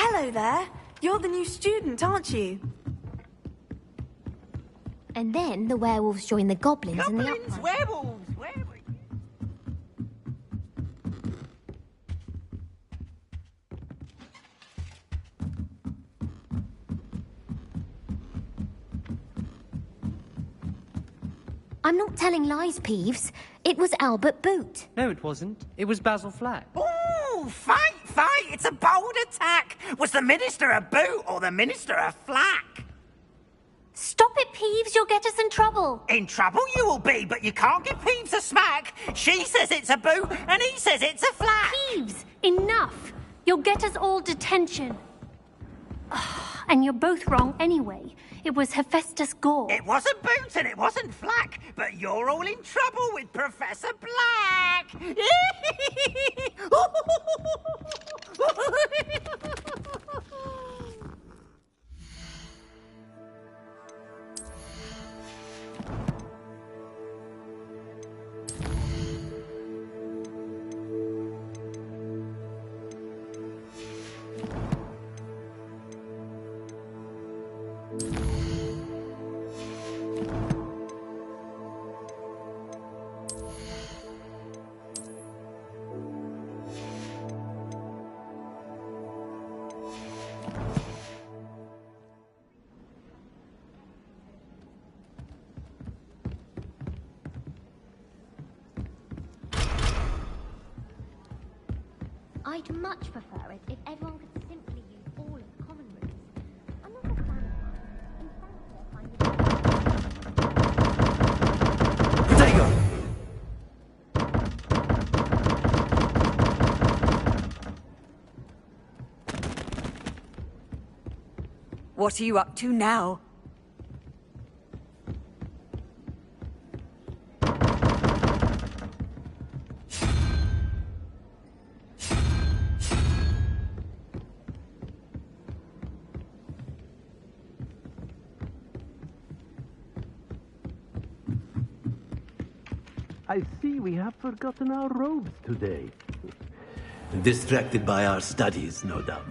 Hello there. You're the new student, aren't you? And then the werewolves join the goblins in the Goblins, werewolves, werewolves. I'm not telling lies, Peeves. It was Albert Boot. No, it wasn't. It was Basil Flack. Ooh, fight! It's a bold attack! Was the Minister a boot or the Minister a flack? Stop it, Peeves. You'll get us in trouble. In trouble you will be, but you can't give Peeves a smack. She says it's a boot, and he says it's a flack. Peeves, enough. You'll get us all detention. And you're both wrong anyway. It was Hephaestus Gore. It wasn't boot and it wasn't flack, but you're all in trouble with Professor Black. I'd much prefer it if everyone could simply use all of the common rooms. I'm not a fan of mine. In fact, I find Potato! What are you up to now? I see we have forgotten our robes today. Distracted by our studies, no doubt.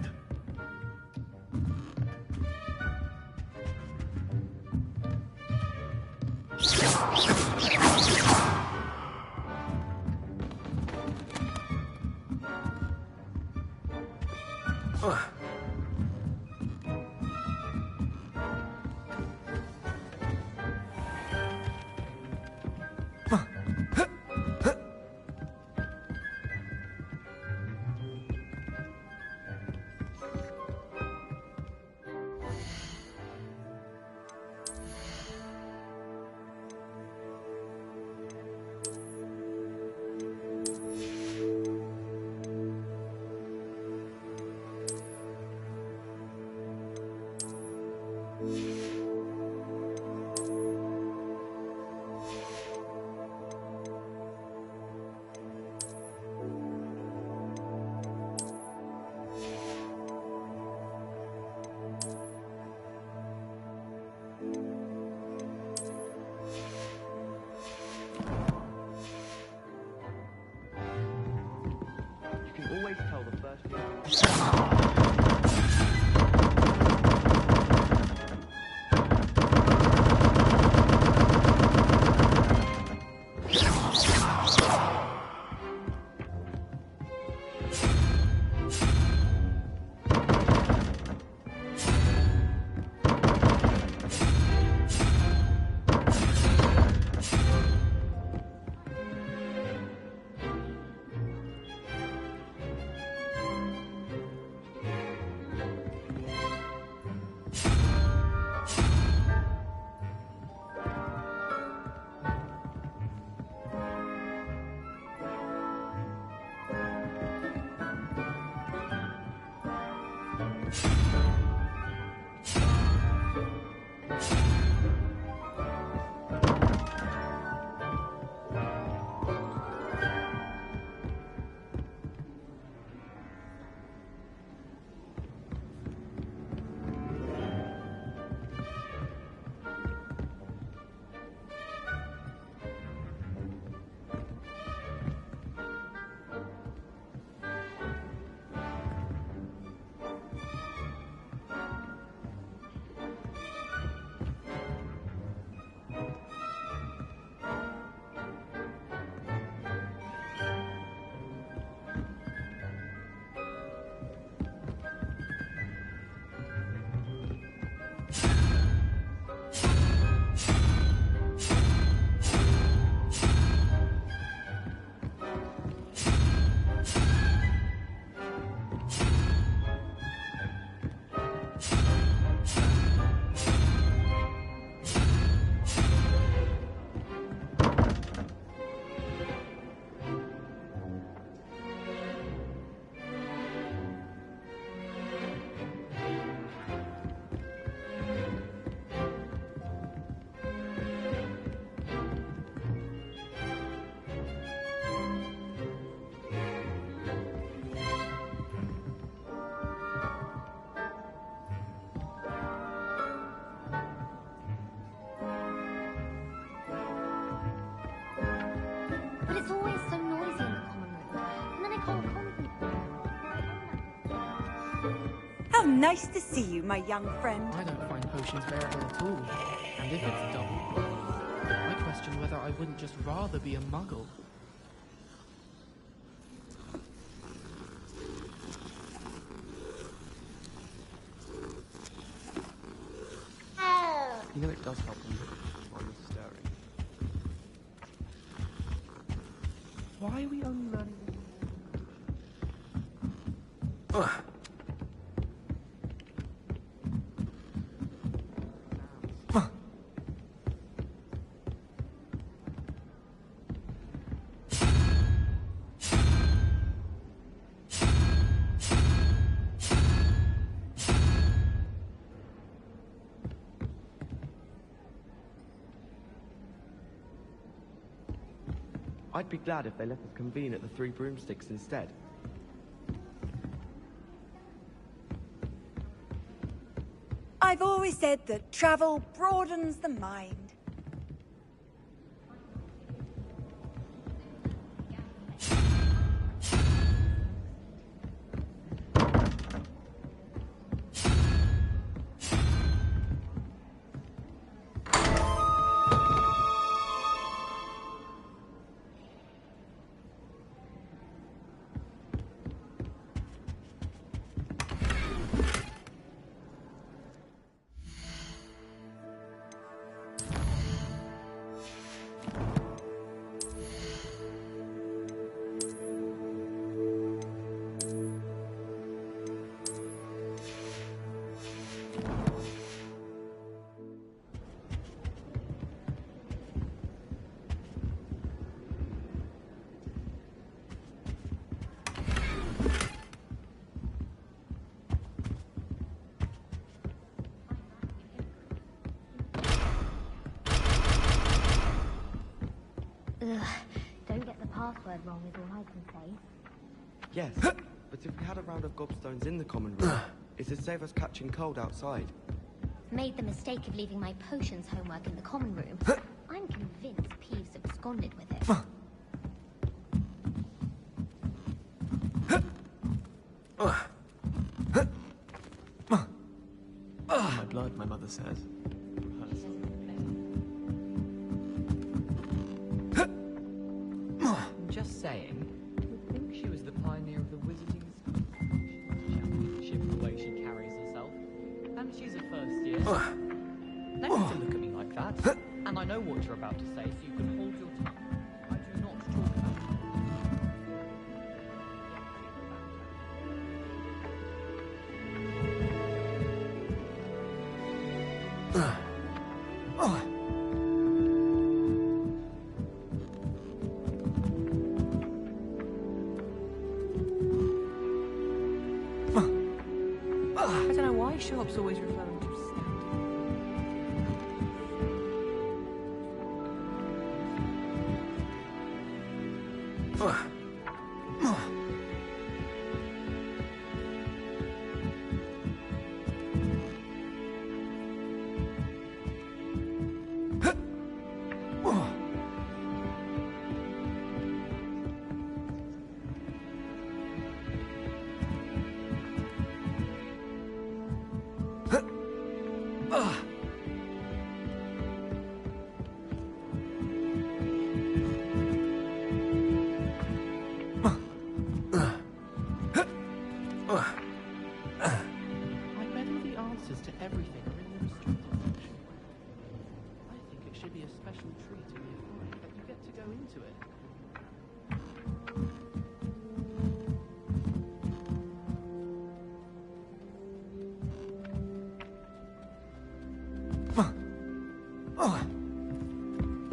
How nice to see you, my young friend. I don't find potions bearable at all. And if it's double, I question whether I wouldn't just rather be a muggle. You know it does help when you're stirring. Why are we only learning? I'd be glad if they let us convene at the Three Broomsticks instead. I've always said that travel broadens the mind. Ugh, don't get the password wrong is all I can say. Yes, but if we had a round of gobstones in the common room, it'd save us catching cold outside. Made the mistake of leaving my potions homework in the common room. I'm convinced Peeves absconded with it. My blood, my mother says. I'm just saying. You'd think she was the pioneer of the wizarding championship, the way she carries herself. And she's a first year. No need to look at me like that. And I know what you're about to say, so you can hold your tongue. I do not talk about I don't know why Sharp's always referring to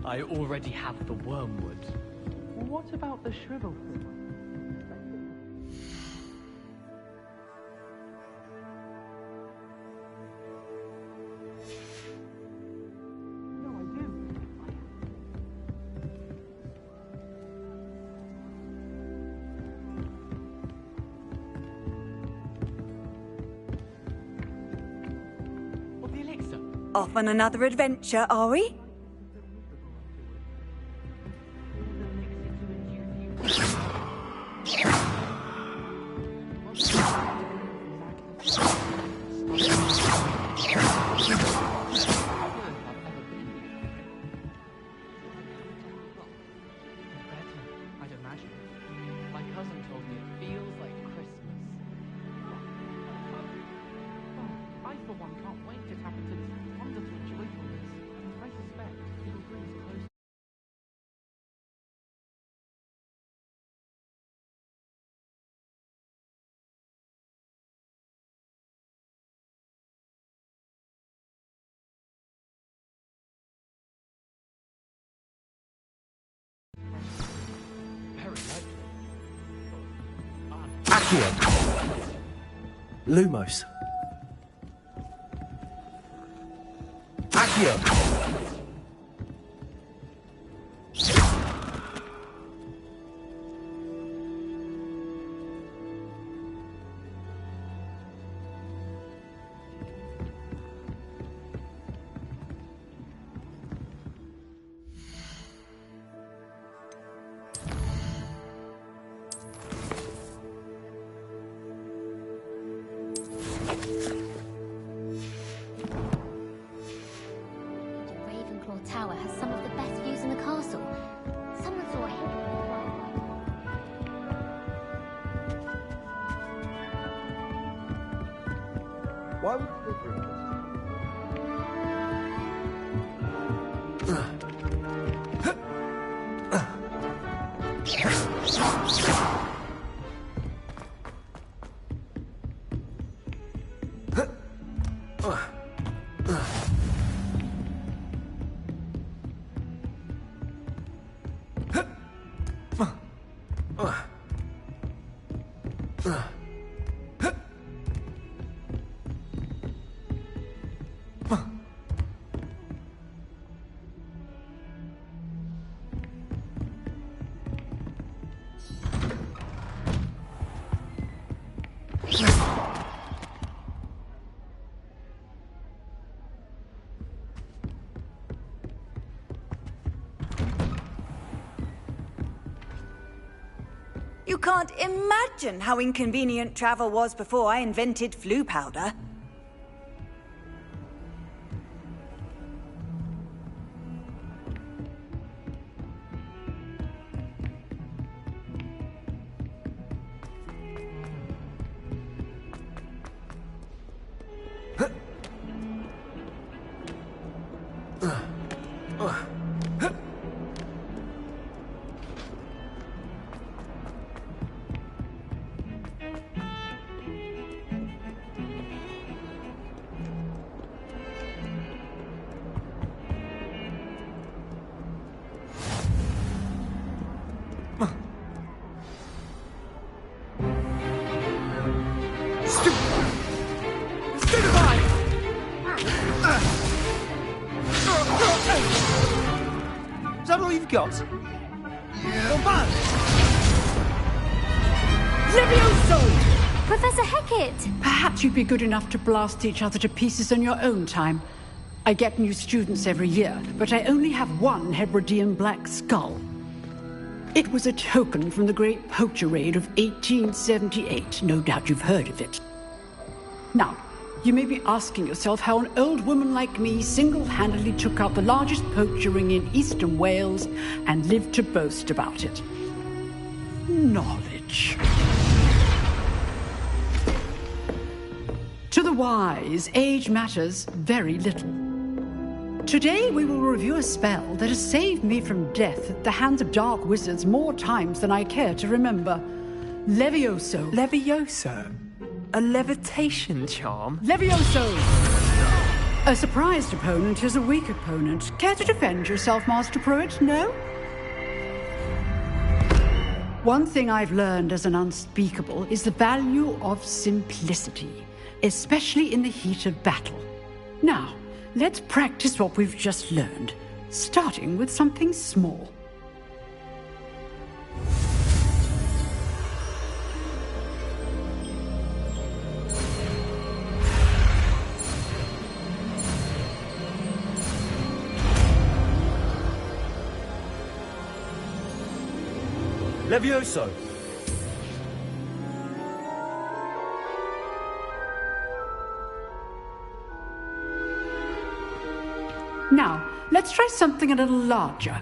I already have the wormwood. What about the shrivel thing? Off on another adventure, are we? Accio. Lumos. Accio. Tower has some of the best views in the castle. Someone saw a hidden Why would You can't imagine how inconvenient travel was before I invented flu powder. Is that all you've got? Levioso! Professor Hecat! Perhaps you'd be good enough to blast each other to pieces in your own time. I get new students every year, but I only have one Hebridean black skull. It was a token from the Great Poacher Raid of 1878. No doubt you've heard of it. Now, you may be asking yourself how an old woman like me single-handedly took out the largest poacher ring in eastern Wales and lived to boast about it. Knowledge. To the wise, age matters very little. Today we will review a spell that has saved me from death at the hands of dark wizards more times than I care to remember. Levioso. Levioso? A levitation charm? Levioso! A surprised opponent is a weak opponent. Care to defend yourself, Master Pruitt? No? One thing I've learned as an unspeakable is the value of simplicity, especially in the heat of battle. Now, let's practice what we've just learned, starting with something small. Levioso! Now, let's try something a little larger.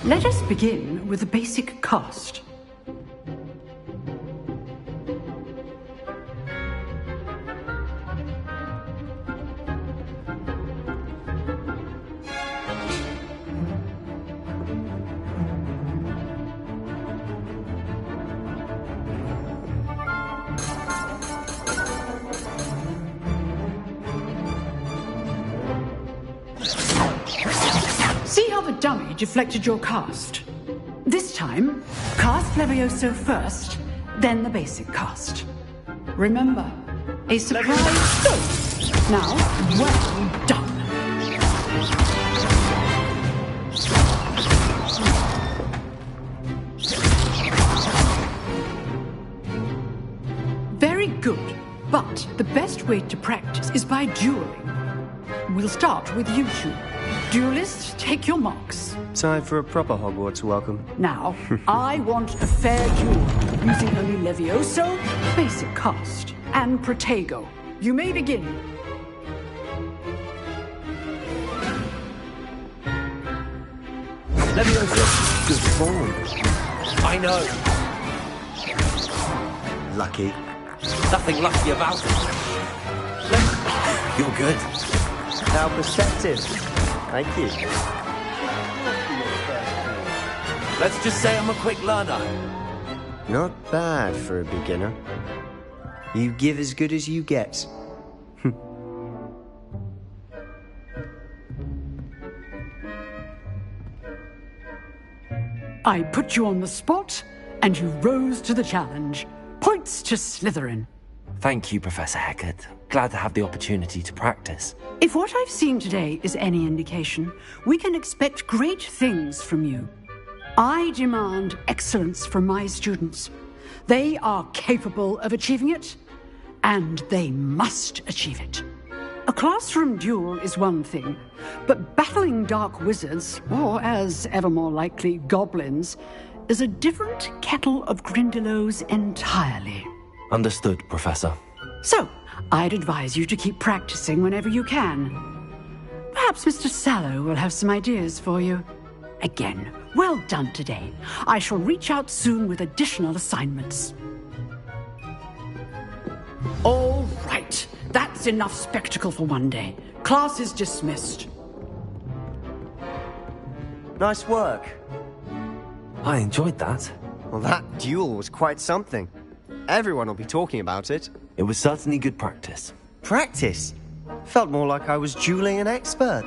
Let us begin with the basic cast. another dummy deflected your cast. This time, cast Levioso first, then the basic cast. Remember, a surprise. Go! Now, well done. Very good, but the best way to practice is by dueling. We'll start with you two. Duelists, take your marks. Time for a proper Hogwarts welcome. Now, I want a fair duel, using only Levioso, basic cast, and Protego. You may begin. Levioso, good form. I know. Lucky. Nothing lucky about it. You're good. How perceptive. Thank you. Let's just say I'm a quick learner. Not bad for a beginner. You give as good as you get. I put you on the spot, and you rose to the challenge. Points to Slytherin. Thank you, Professor Hecat. Glad to have the opportunity to practice. If what I've seen today is any indication, we can expect great things from you. I demand excellence from my students. They are capable of achieving it, and they must achieve it. A classroom duel is one thing, but battling dark wizards, or as ever more likely, goblins, is a different kettle of Grindylows entirely. Understood, Professor. So, I'd advise you to keep practicing whenever you can. Perhaps Mr. Sallow will have some ideas for you. Again, well done today. I shall reach out soon with additional assignments. All right. That's enough spectacle for one day. Class is dismissed. Nice work. I enjoyed that. Well, that duel was quite something. Everyone will be talking about it. It was certainly good practice. Practice? Felt more like I was dueling an expert.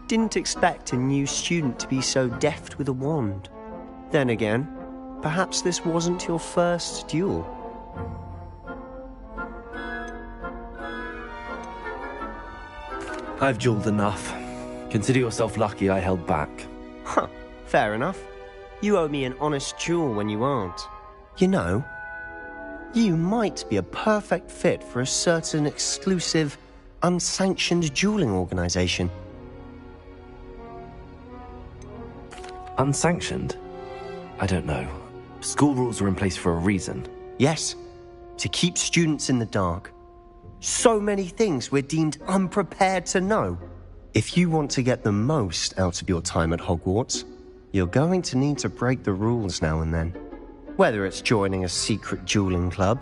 Didn't expect a new student to be so deft with a wand. Then again, perhaps this wasn't your first duel. I've dueled enough. Consider yourself lucky I held back. Huh, fair enough. You owe me an honest duel when you aren't. You know, you might be a perfect fit for a certain exclusive, unsanctioned dueling organization. Unsanctioned? I don't know. School rules are in place for a reason. Yes, to keep students in the dark. So many things we're deemed unprepared to know. If you want to get the most out of your time at Hogwarts, you're going to need to break the rules now and then. Whether it's joining a secret dueling club,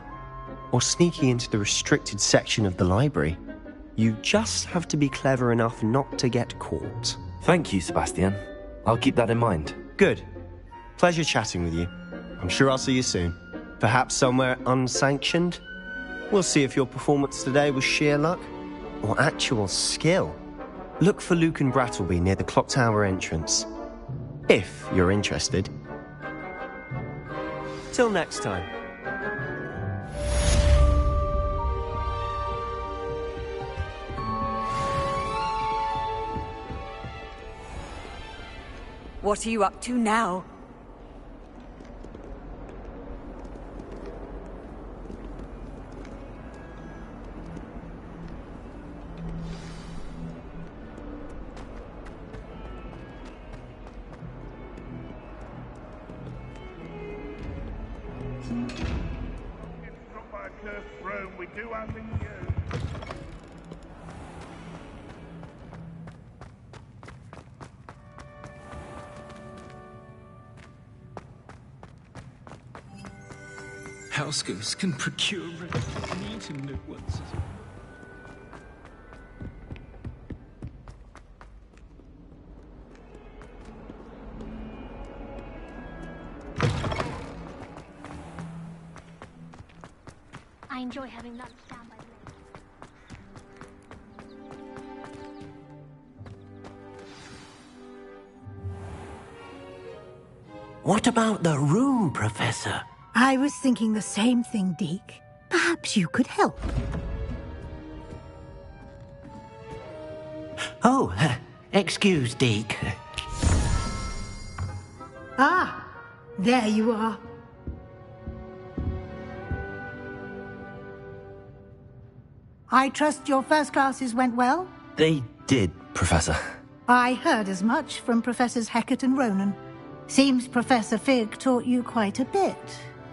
or sneaking into the restricted section of the library, you just have to be clever enough not to get caught. Thank you, Sebastian. I'll keep that in mind. Good. Pleasure chatting with you. I'm sure I'll see you soon. Perhaps somewhere unsanctioned? We'll see if your performance today was sheer luck or actual skill. Look for Luke and Brattleby near the clock tower entrance. If you're interested. Till next time. What are you up to now? We do our thing here. House ghosts can procure meeting new ones. I enjoy having lunch down by the lake. What about the room, Professor? I was thinking the same thing, Deke. Perhaps you could help. Oh, excuse, Deke. Ah, there you are. I trust your first classes went well? They did, Professor. I heard as much from Professors Hecat and Ronan. Seems Professor Fig taught you quite a bit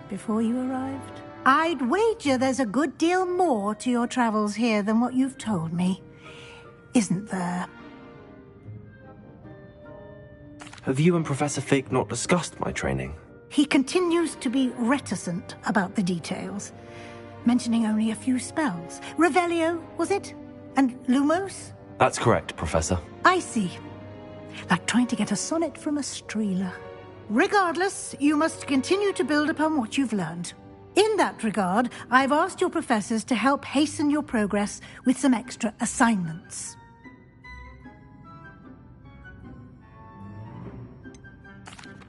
before you arrived. I'd wager there's a good deal more to your travels here than what you've told me. Isn't there? Have you and Professor Fig not discussed my training? He continues to be reticent about the details, mentioning only a few spells. Revelio, was it? And Lumos? That's correct, Professor. I see. Like trying to get a sonnet from a streeler. Regardless, you must continue to build upon what you've learned. In that regard, I've asked your professors to help hasten your progress with some extra assignments.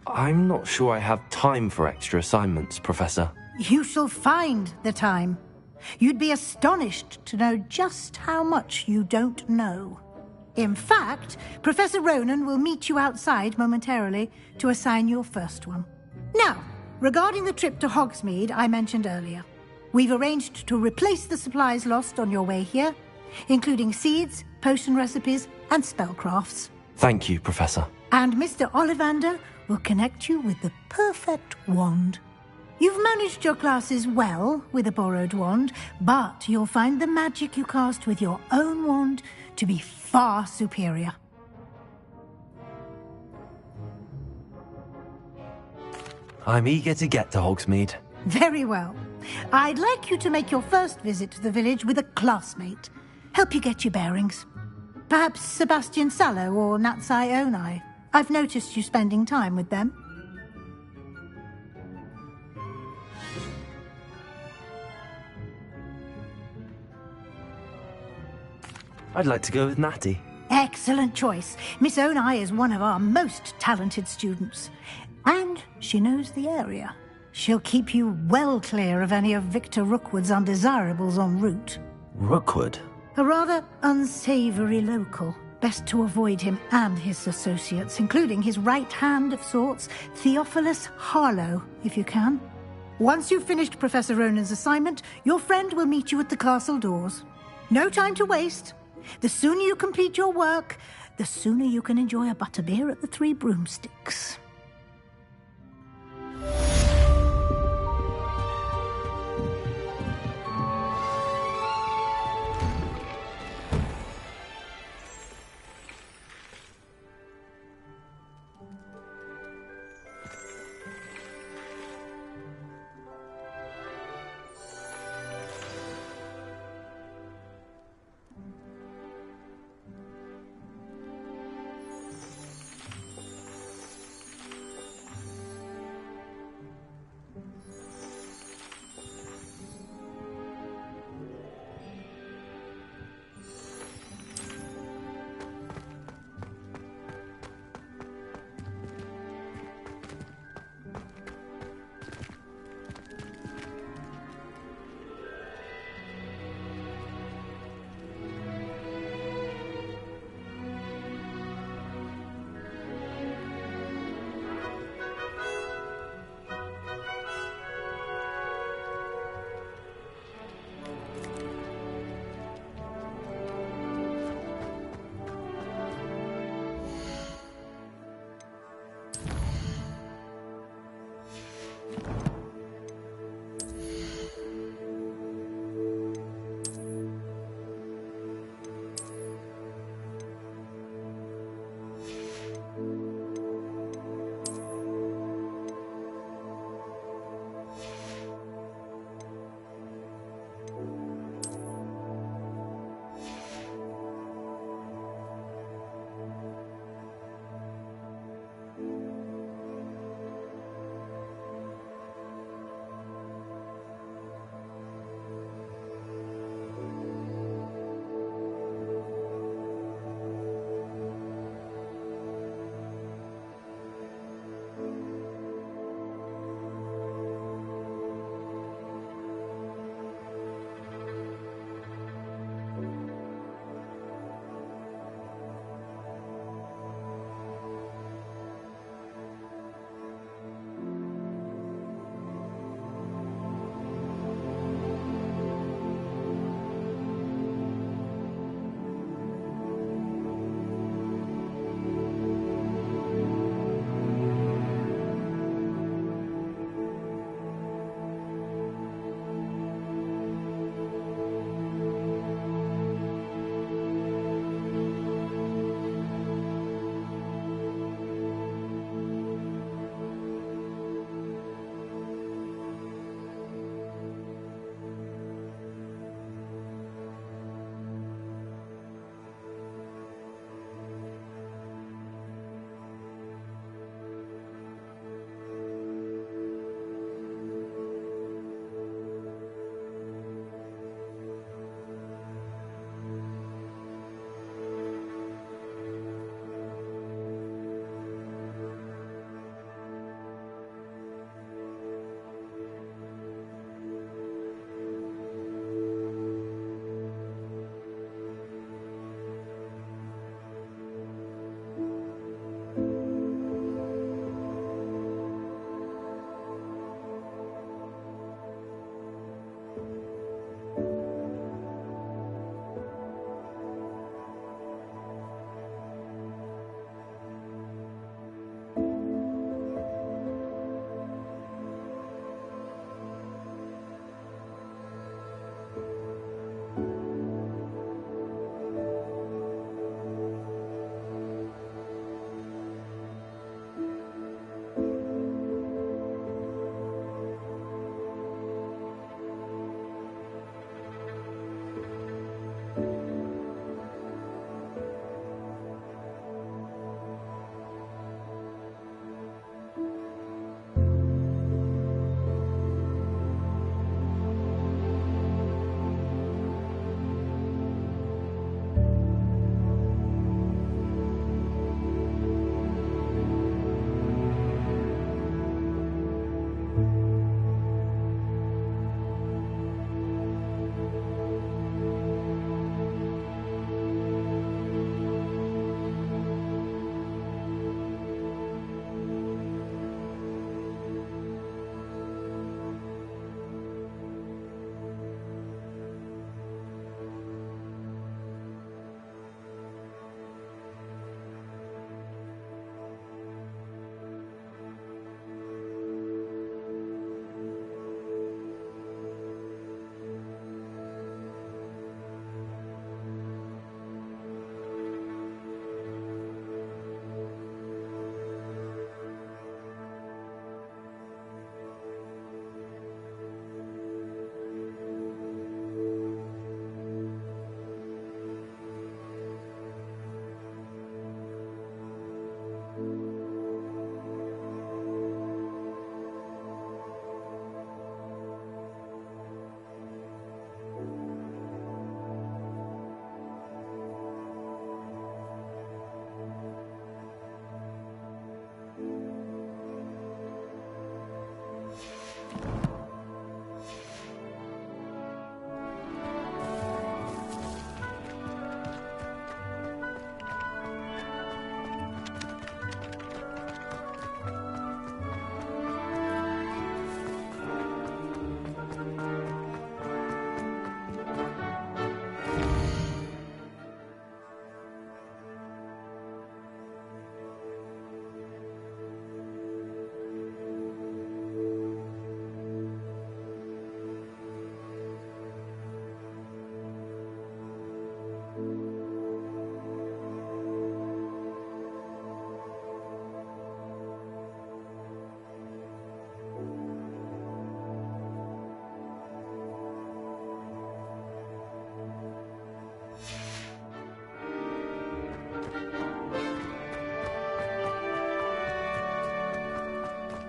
I'm not sure I have time for extra assignments, Professor. You shall find the time. You'd be astonished to know just how much you don't know. In fact, Professor Ronan will meet you outside momentarily to assign your first one. Now, regarding the trip to Hogsmeade I mentioned earlier, we've arranged to replace the supplies lost on your way here, including seeds, potion recipes, and spellcrafts. Thank you, Professor. And Mr. Ollivander will connect you with the perfect wand. You've managed your classes well with a borrowed wand, but you'll find the magic you cast with your own wand to be far superior. I'm eager to get to Hogsmeade. Very well. I'd like you to make your first visit to the village with a classmate. Help you get your bearings. Perhaps Sebastian Sallow or Natsai Onai. I've noticed you spending time with them. I'd like to go with Natty. Excellent choice. Miss Onai is one of our most talented students. And she knows the area. She'll keep you well clear of any of Victor Rookwood's undesirables en route. Rookwood? A rather unsavory local. Best to avoid him and his associates, including his right hand of sorts, Theophilus Harlow, if you can. Once you've finished Professor Ronan's assignment, your friend will meet you at the castle doors. No time to waste. The sooner you complete your work, the sooner you can enjoy a butterbeer at the Three Broomsticks.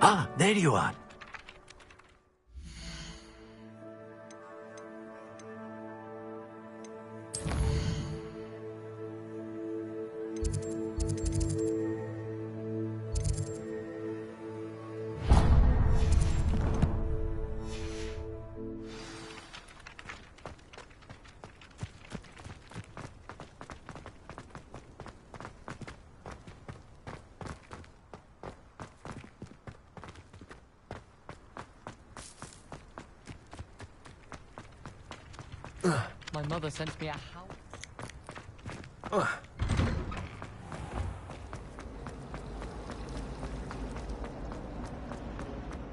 Ah, there you are. My mother sent me a house.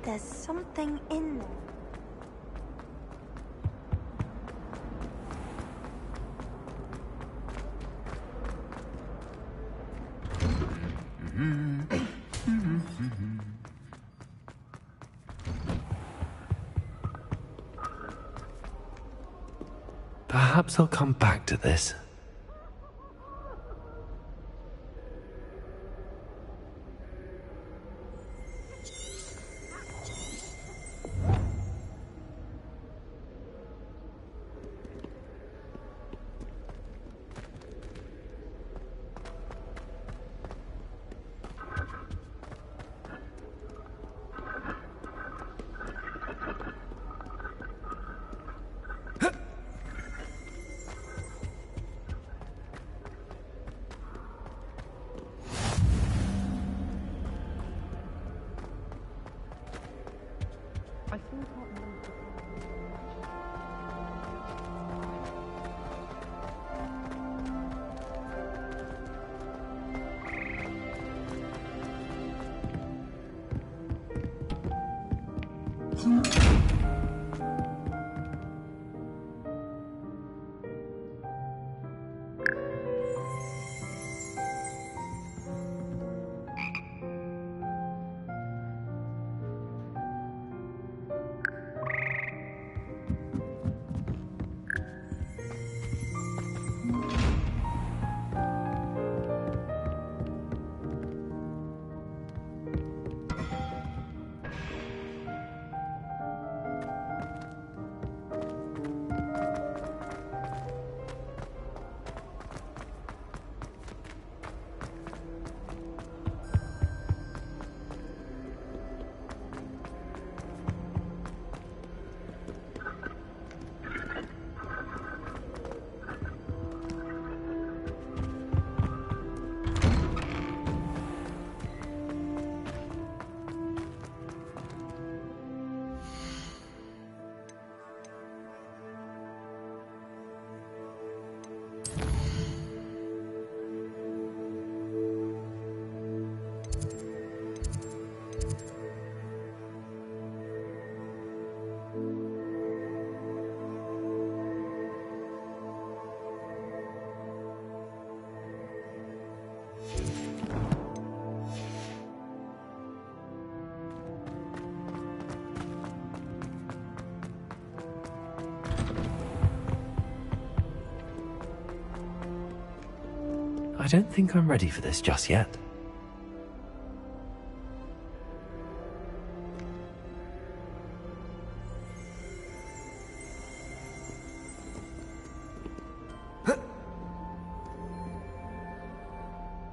There's something in there. Perhaps I'll come back to this. I don't think I'm ready for this just yet.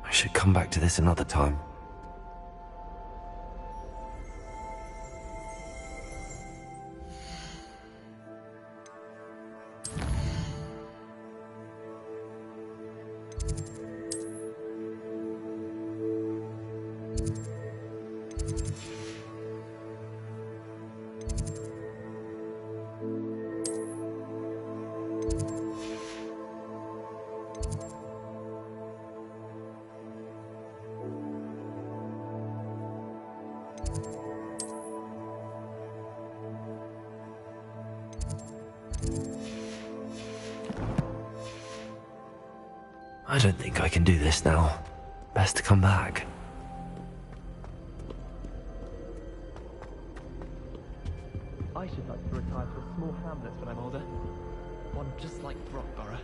I should come back to this another time. I don't think I can do this now. Best to come back. I should like to retire to a small hamlet when I'm older. One just like Brockborough.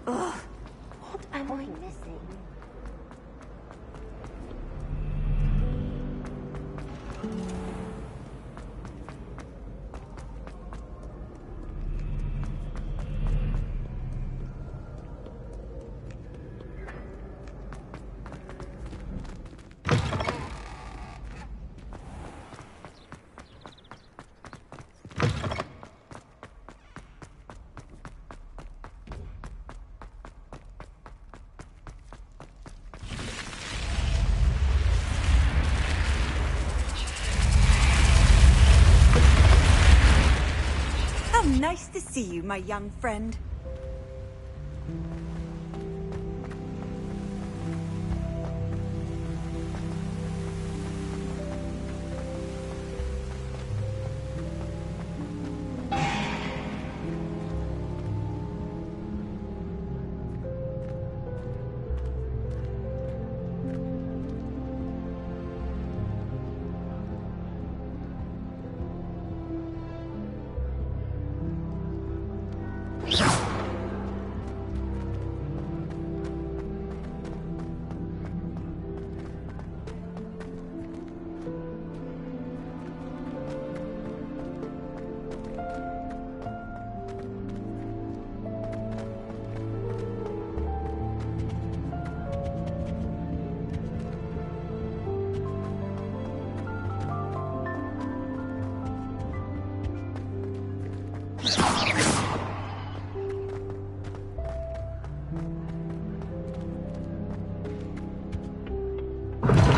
Ugh. What am I missing? How nice to see you, my young friend.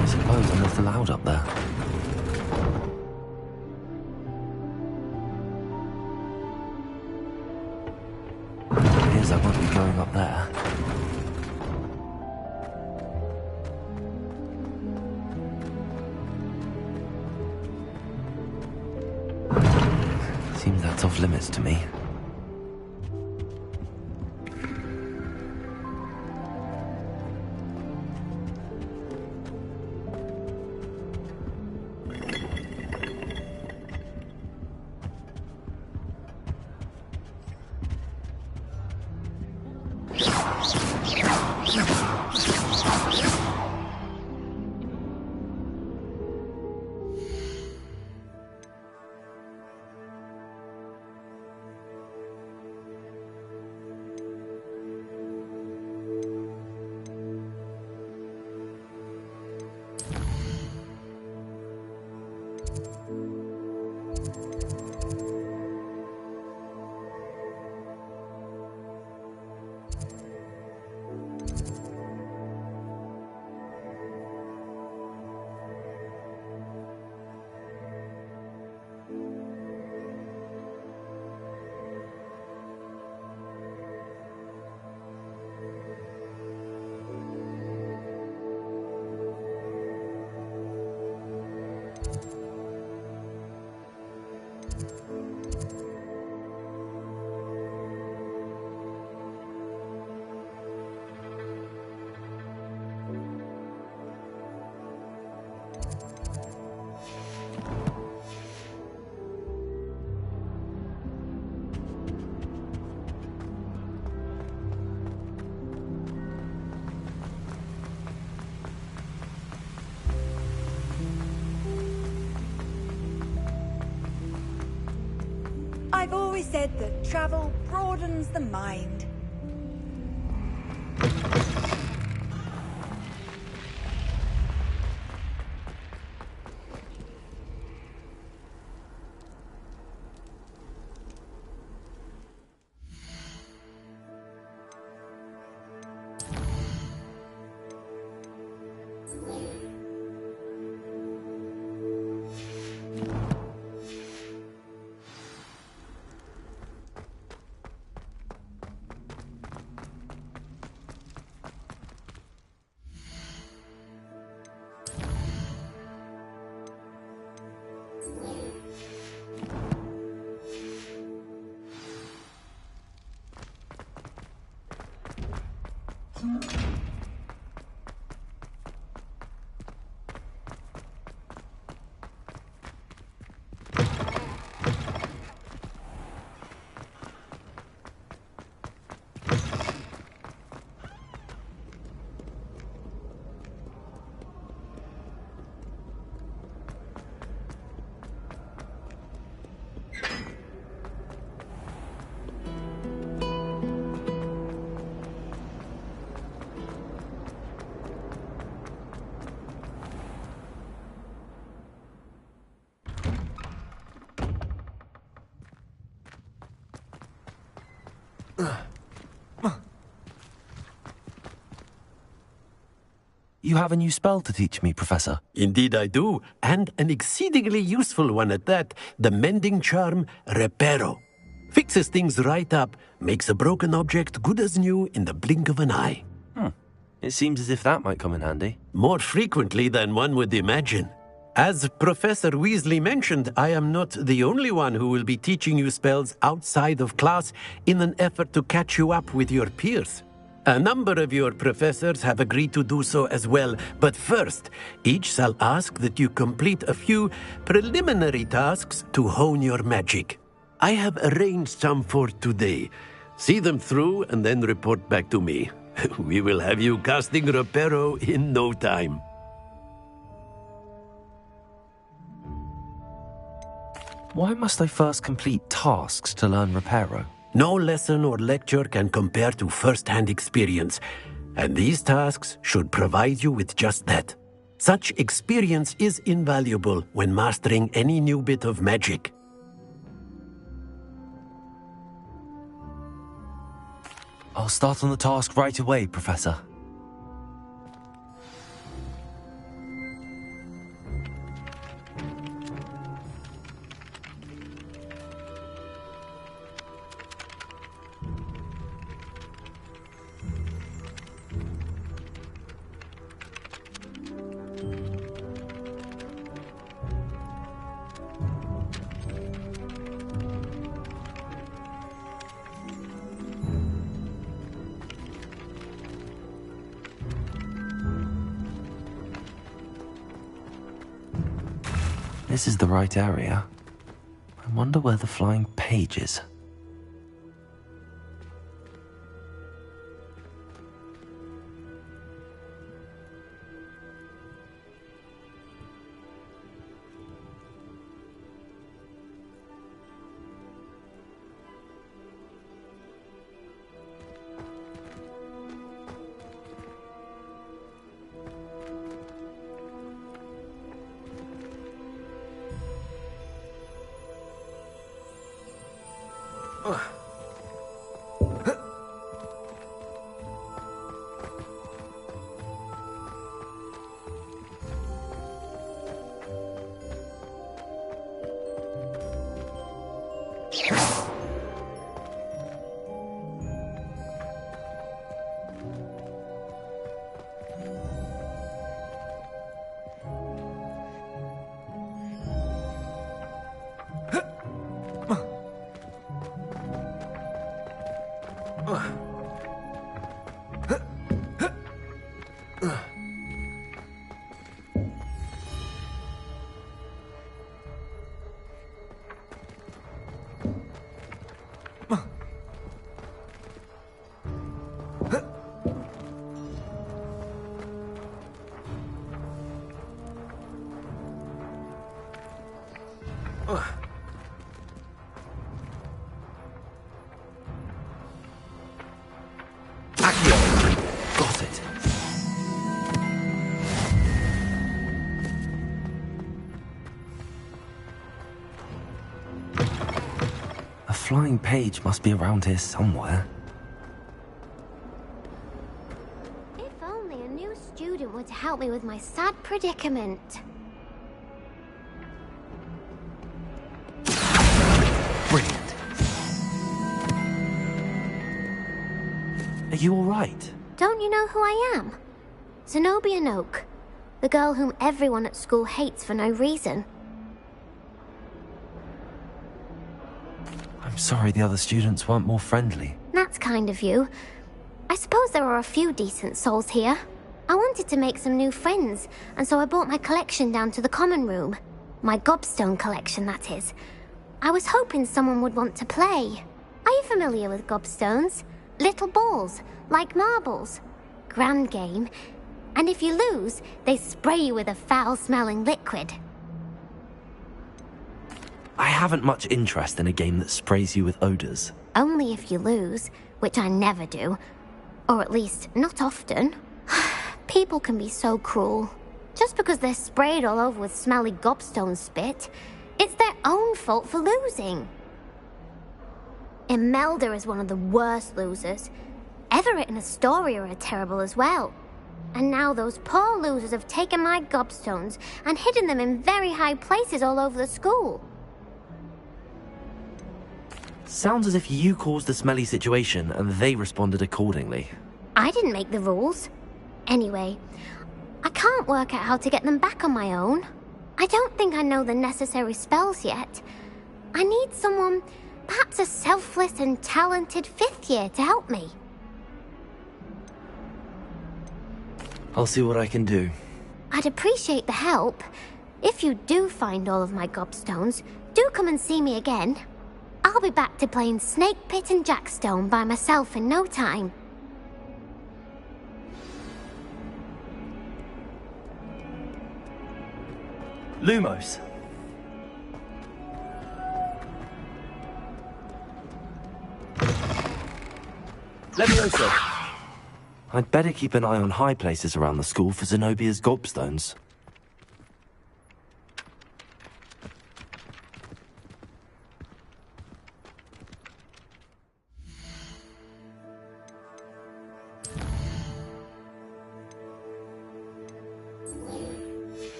I suppose I'm not allowed up there. Appears I won't be going up there. Seems that's off limits to me. I've always said that travel broadens the mind. You have a new spell to teach me, Professor. Indeed I do, and an exceedingly useful one at that. The mending charm, Reparo. Fixes things right up, makes a broken object good as new in the blink of an eye. It seems as if that might come in handy. More frequently than one would imagine. As Professor Weasley mentioned, I am not the only one who will be teaching you spells outside of class in an effort to catch you up with your peers. A number of your professors have agreed to do so as well, but first, each shall ask that you complete a few preliminary tasks to hone your magic. I have arranged some for today. See them through and then report back to me. We will have you casting Reparo in no time. Why must I first complete tasks to learn Reparo? No lesson or lecture can compare to first-hand experience, and these tasks should provide you with just that. Such experience is invaluable when mastering any new bit of magic. I'll start on the task right away, Professor. This is the right area. I wonder where the flying page is. Got it. A flying page must be around here somewhere. If only a new student would help me with my sad predicament. Brilliant. Are you all right? Don't you know who I am? Zenobia Noak, the girl whom everyone at school hates for no reason. I'm sorry the other students weren't more friendly. That's kind of you. I suppose there are a few decent souls here. I wanted to make some new friends, and so I brought my collection down to the common room. My gobstone collection, that is. I was hoping someone would want to play. Are you familiar with gobstones? Little balls, like marbles. Grand game. And if you lose, they spray you with a foul-smelling liquid. I haven't much interest in a game that sprays you with odors. Only if you lose, which I never do. Or at least, not often. People can be so cruel. Just because they're sprayed all over with smelly gobstone spit, it's their own fault for losing. Imelda is one of the worst losers. Everett and Astoria are terrible as well. And now those poor losers have taken my gobstones and hidden them in very high places all over the school. Sounds as if you caused the smelly situation and they responded accordingly. I didn't make the rules. Anyway, I can't work out how to get them back on my own. I don't think I know the necessary spells yet. I need someone, perhaps a selfless and talented 5th year to help me. I'll see what I can do. I'd appreciate the help. If you do find all of my gobstones, do come and see me again. I'll be back to playing Snake Pit and Jackstone by myself in no time. Lumos. Levioso. I'd better keep an eye on high places around the school for Zenobia's gobstones.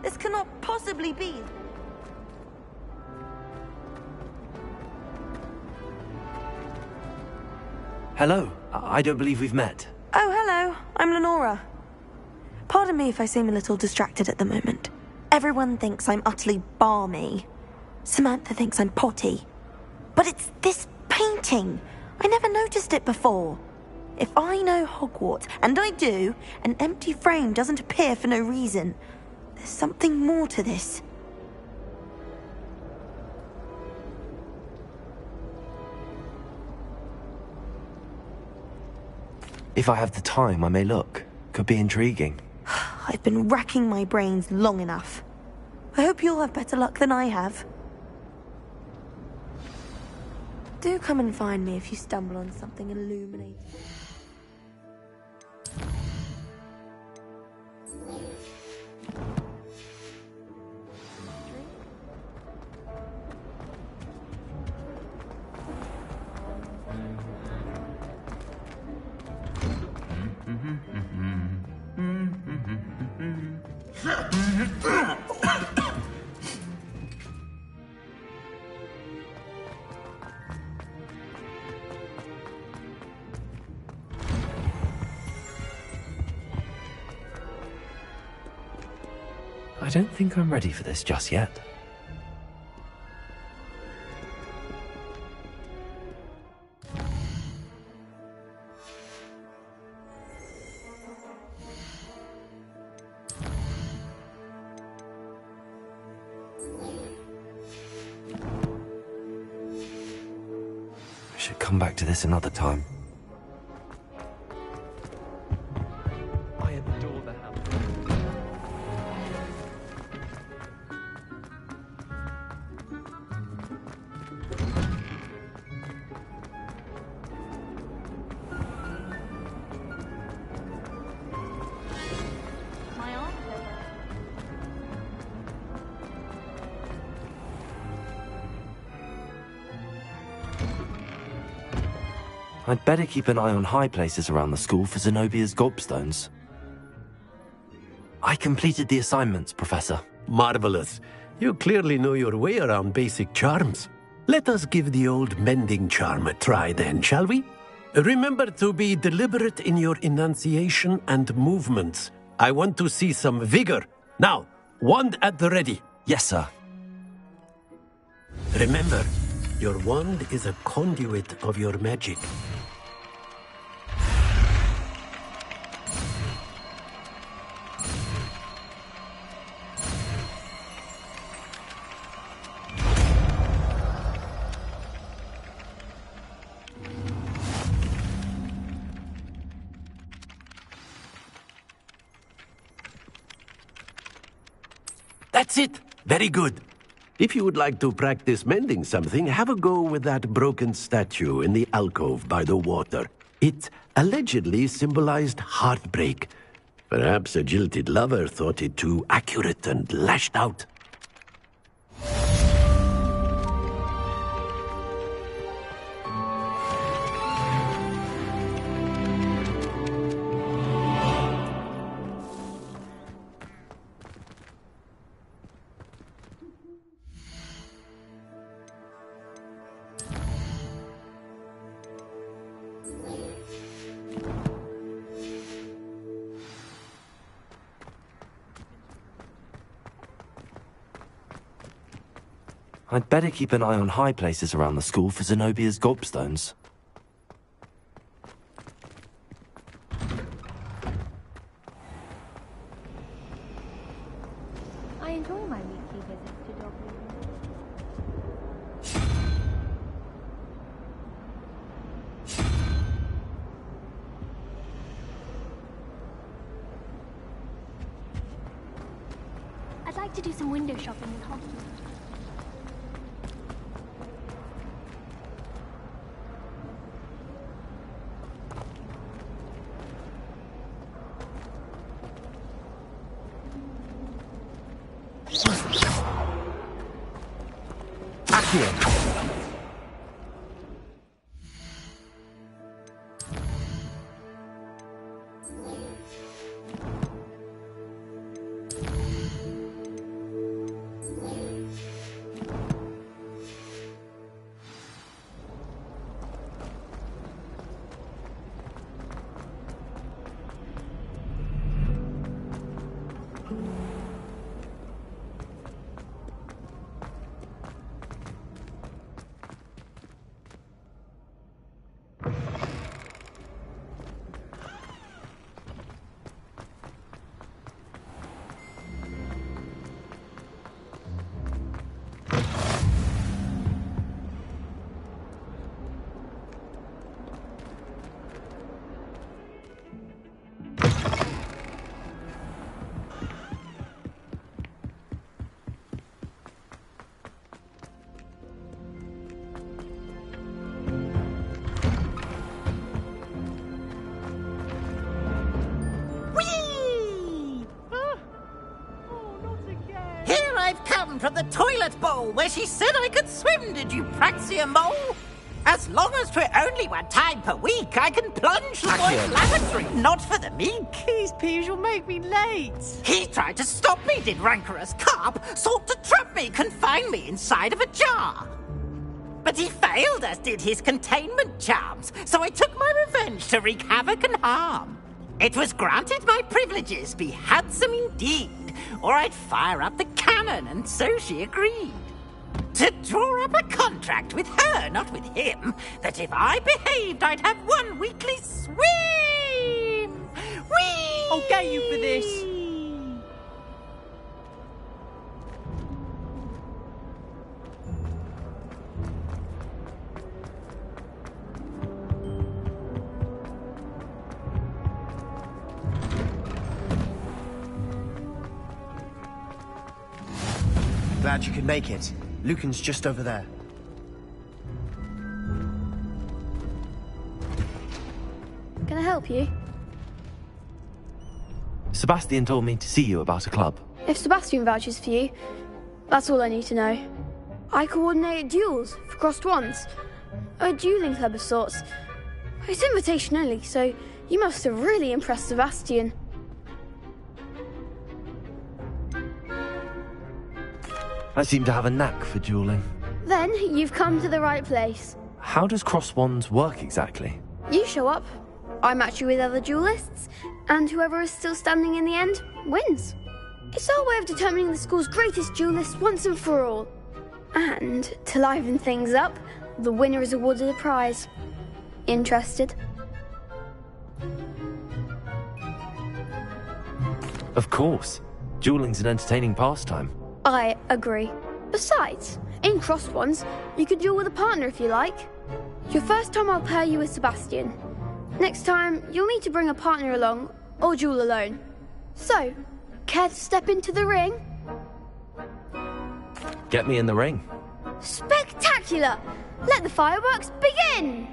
This cannot possibly be. Hello. I don't believe we've met. Oh, hello. I'm Lenora. Pardon me if I seem a little distracted at the moment. Everyone thinks I'm utterly balmy. Samantha thinks I'm potty. But it's this painting. I never noticed it before. If I know Hogwarts, and I do, an empty frame doesn't appear for no reason. There's something more to this. If I have the time, I may look. Could be intriguing. I've been racking my brains long enough. I hope you'll have better luck than I have. Do come and find me if you stumble on something illuminating. I don't think I'm ready for this just yet. I should come back to this another time. I adore the house. I'd better keep an eye on high places around the school for Zenobia's gobstones. I completed the assignments, Professor. Marvelous. You clearly know your way around basic charms. Let us give the old mending charm a try then, shall we? Remember to be deliberate in your enunciation and movements. I want to see some vigor. Now, wand at the ready. Yes, sir. Remember, your wand is a conduit of your magic. That's it! Very good. If you would like to practice mending something, have a go with that broken statue in the alcove by the water. It allegedly symbolized heartbreak. Perhaps a jilted lover thought it too accurate and lashed out. I'd better keep an eye on high places around the school for Zenobia's gobstones. I enjoy my weekly visits to Dublin. I'd like to do some window shopping in Hogwarts. From the toilet bowl where she said I could swim, did you praxia mole? As long as 'twere only one time per week, I can plunge the boy's lavatory, not for the meek. Please, Piers, you'll make me late. He tried to stop me, did rancorous carp, sought to trap me, confine me inside of a jar. But he failed, as did his containment charms, so I took my revenge to wreak havoc and harm. It was granted my privileges be handsome indeed, or I'd fire up the cannon, and so she agreed. To draw up a contract with her, not with him, that if I behaved, I'd have one weekly swim! Whee! I'll get you for this. Glad you could make it. Lucan's just over there. Can I help you? Sebastian told me to see you about a club. If Sebastian vouches for you, that's all I need to know. I coordinate duels for crossed wands. A dueling club of sorts. It's invitation only, so you must have really impressed Sebastian. I seem to have a knack for dueling. Then you've come to the right place. How does cross wands work exactly? You show up, I match you with other duelists, and whoever is still standing in the end wins. It's our way of determining the school's greatest duelist once and for all. And to liven things up, the winner is awarded a prize. Interested? Of course. Dueling's an entertaining pastime. I agree. Besides, in crossed ones, you could duel with a partner if you like. Your first time I'll pair you with Sebastian. Next time, you'll need to bring a partner along, or duel alone. So, care to step into the ring? Get me in the ring. Spectacular! Let the fireworks begin!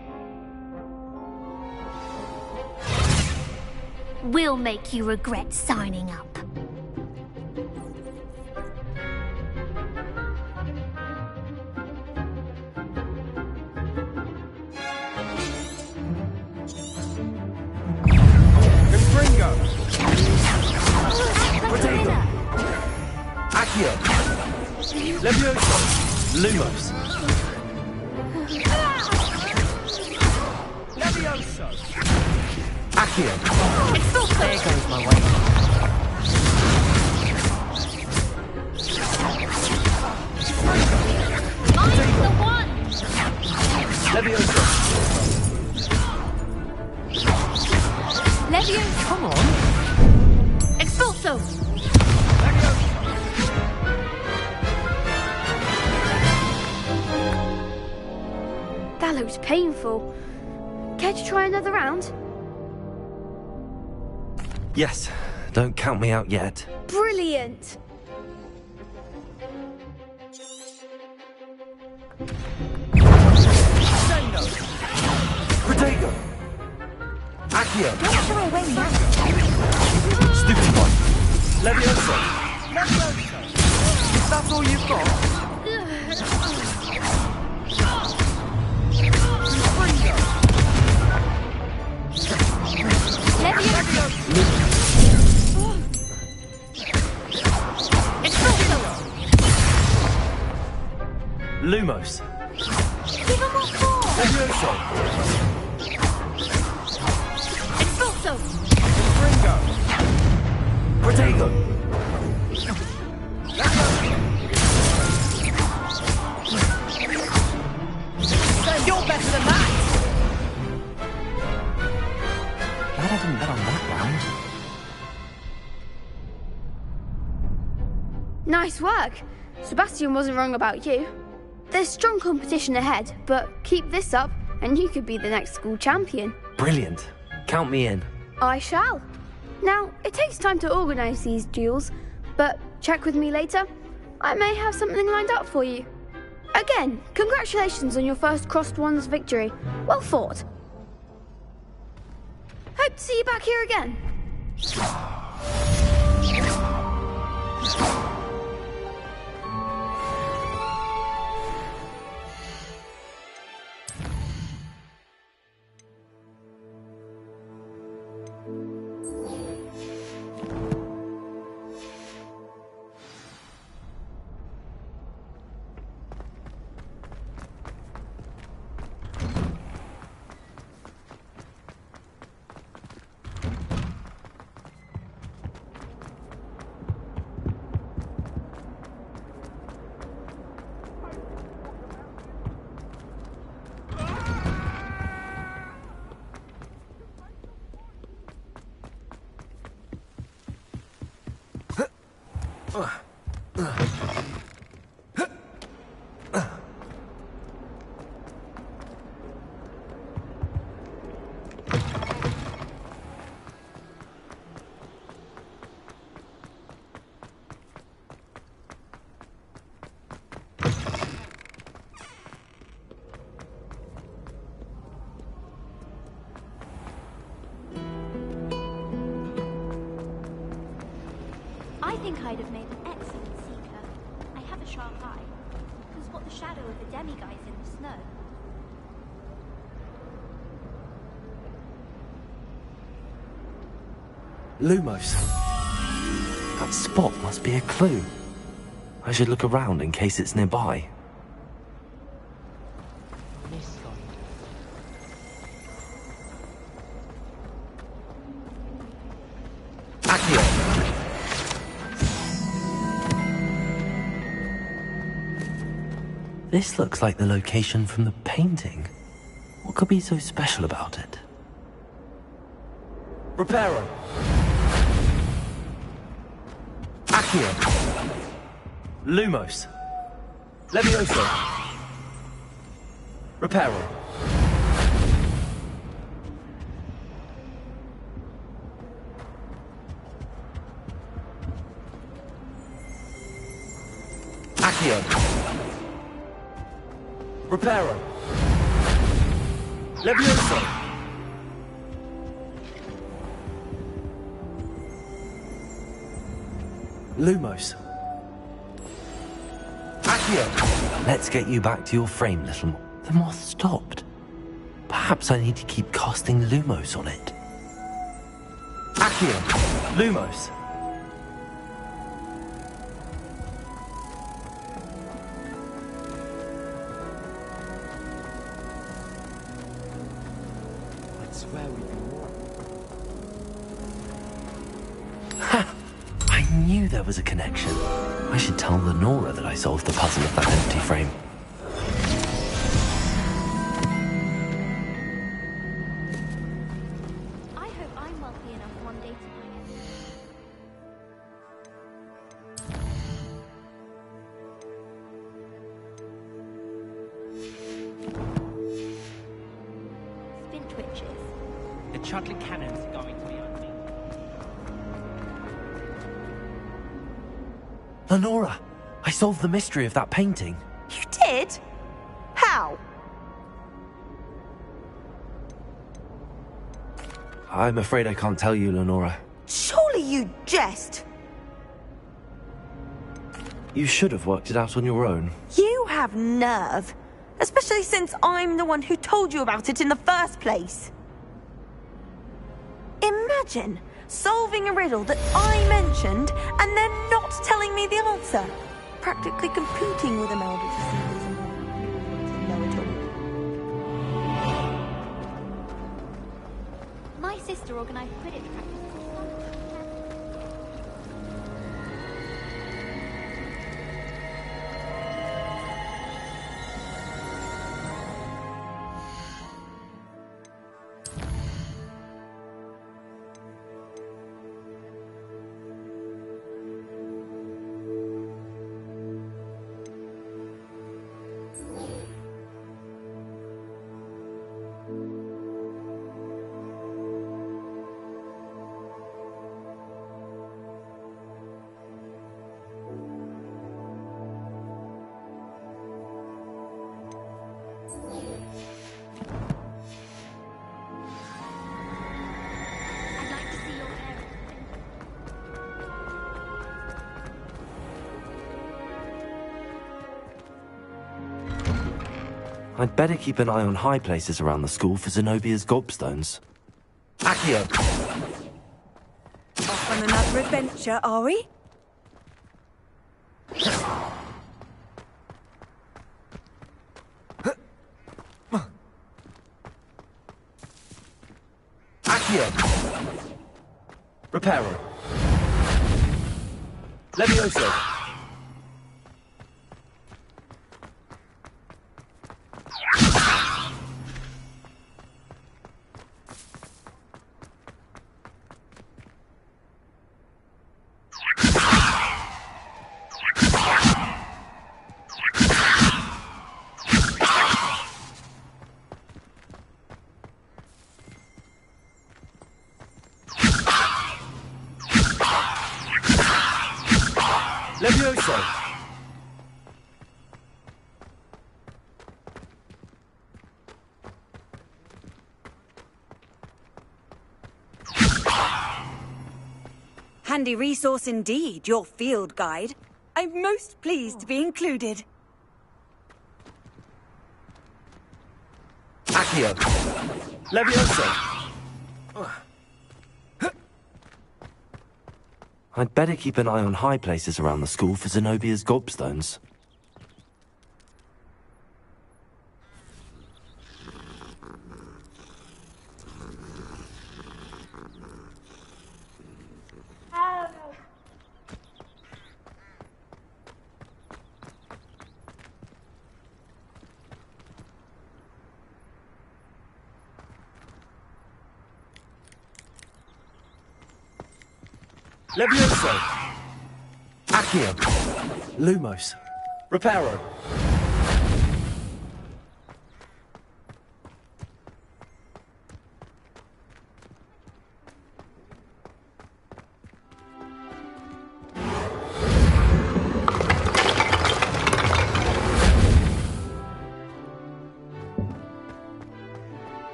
will make you regret signing up. Confringo! Potato! Accio! Levioso! Lumos! Levioso! Accio! There goes my way. Mine's the one! Levioso! Levioso! Come on! Expulso! That looks painful. Care to try another round? Yes, don't count me out yet. Brilliant! Protego! Accio! Don't throw away now. Stupid one! Levioso! Levioso! That's all you've got? Lumos! Give him more force! Levioso! Expulso! Confringo! Protego! You're better than that! Glad I didn't bet on that round. Nice work. Sebastian wasn't wrong about you. There's strong competition ahead, but keep this up and you could be the next school champion. Brilliant. Count me in. I shall. Now, it takes time to organise these duels, but check with me later. I may have something lined up for you. Again, congratulations on your first Crossed Ones victory. Well fought. Hope to see you back here again. I think I'd have made an excellent seeker. I have a sharp eye. Can spot the shadow of the demiguise in the snow. Lumos. That spot must be a clue. I should look around in case it's nearby. This looks like the location from the painting. What could be so special about it? Reparo! Accio! Lumos. Levioso! Reparo. Accio! Reparo! Levioso! Lumos. Accio! Let's get you back to your frame, little mo- The moth stopped. Perhaps I need to keep casting Lumos on it. Accio! Lumos! I'd swear we'd be more. Ha! I knew there was a connection. I should tell Lenora that I solved the puzzle of that empty frame. I hope I'm wealthy enough one day to buy it. Spin twitches. The chocolate cannons are going to be opening. Lenora! I solved the mystery of that painting. You did? How? I'm afraid I can't tell you, Lenora. Surely you jest. You should have worked it out on your own. You have nerve. Especially since I'm the one who told you about it in the first place. Imagine solving a riddle that I mentioned and then not telling me the answer. Practically competing with Imelda to see who's a more know-it-all. My sister organised Quidditch practice. I'd like to see your hair. I'd better keep an eye on high places around the school for Zenobia's gobstones. Accio! Off on another adventure, are we? Accio! Reparo! Levioso! Levioso! Handy resource indeed, your field guide. I'm most pleased to be included. Accio! Levioso! I'd better keep an eye on high places around the school for Zenobia's gobstones. Levioso! Accio! Lumos. Reparo!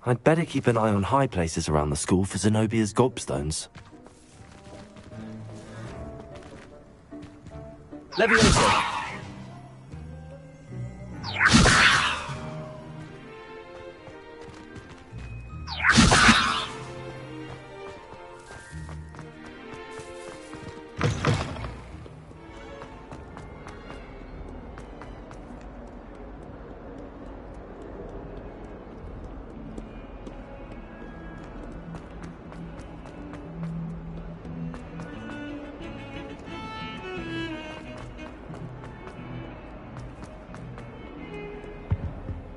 I'd better keep an eye on high places around the school for Zenobia's gobstones. Levioso!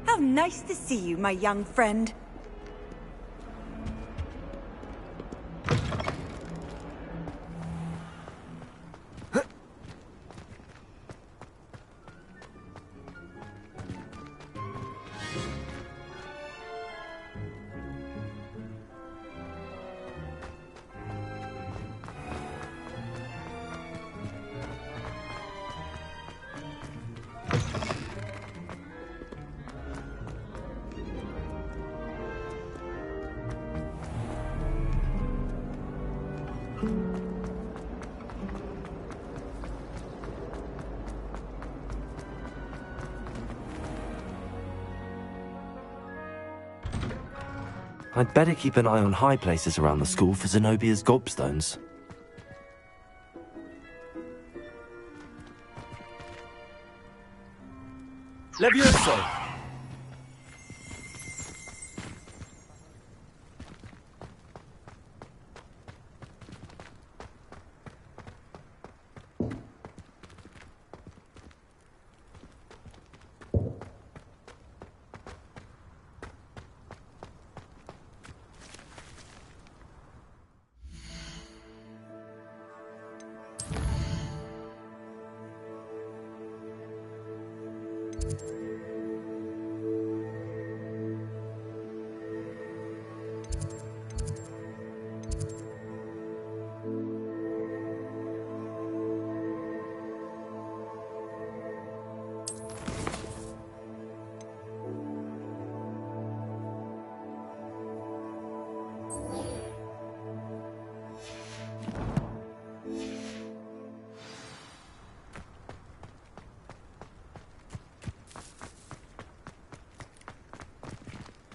How nice to see you, my young friend. I'd better keep an eye on high places around the school for Zenobia's gobstones. Levioso!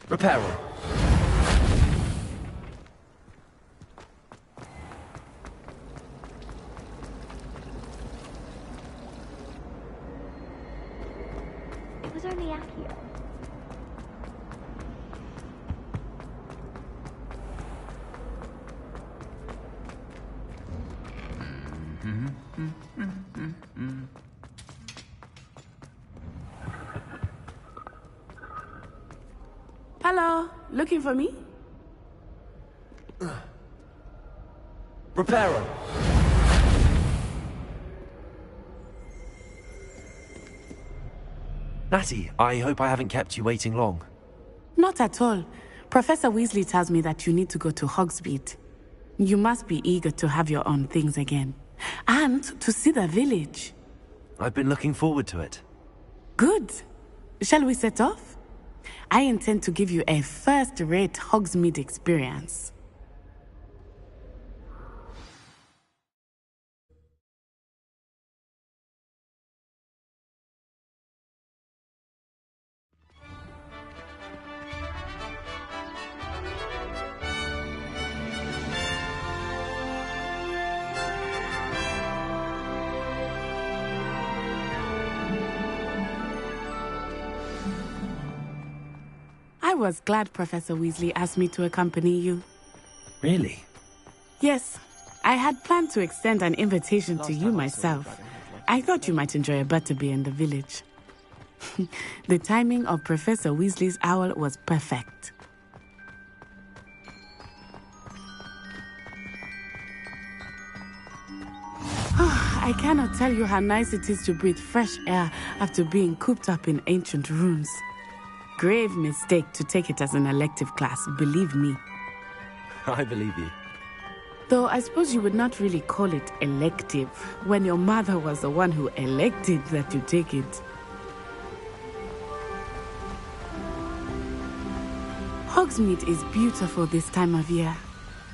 Reparo. It was only Akio. Hello, looking for me? Reparo. Natty, I hope I haven't kept you waiting long. Not at all. Professor Weasley tells me that you need to go to Hogsmeade. You must be eager to have your own things again. And to see the village. I've been looking forward to it. Good. Shall we set off? I intend to give you a first-rate Hogsmeade experience. I was glad Professor Weasley asked me to accompany you. Really? Yes. I had planned to extend an invitation to you myself. I thought you might enjoy a butterbeer in the village. The timing of Professor Weasley's owl was perfect. I cannot tell you how nice it is to breathe fresh air after being cooped up in ancient rooms. Grave mistake to take it as an elective class, believe me. I believe you. Though I suppose you would not really call it elective when your mother was the one who elected that you take it. Hogsmeade is beautiful this time of year.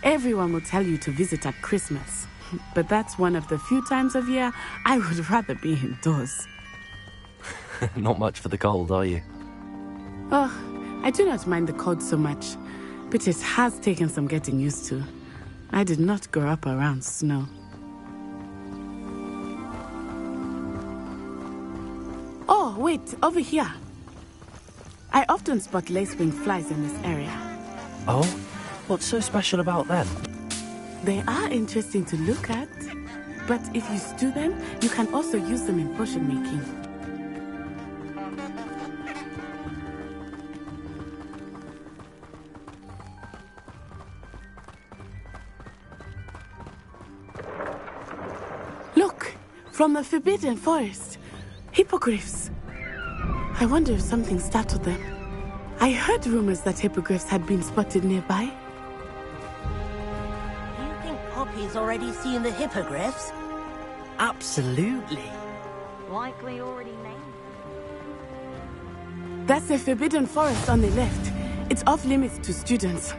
Everyone will tell you to visit at Christmas. But that's one of the few times of year I would rather be indoors. Not much for the cold, are you? Oh, I do not mind the cold so much, but it has taken some getting used to. I did not grow up around snow. Oh, wait, over here. I often spot lacewing flies in this area. Oh? What's so special about them? They are interesting to look at, but if you stew them, you can also use them in potion making. Look, from the Forbidden Forest, hippogriffs. I wonder if something startled them. I heard rumors that hippogriffs had been spotted nearby. Do you think Poppy's already seen the hippogriffs? Absolutely. Likely already named. That's the Forbidden Forest on the left. It's off limits to students,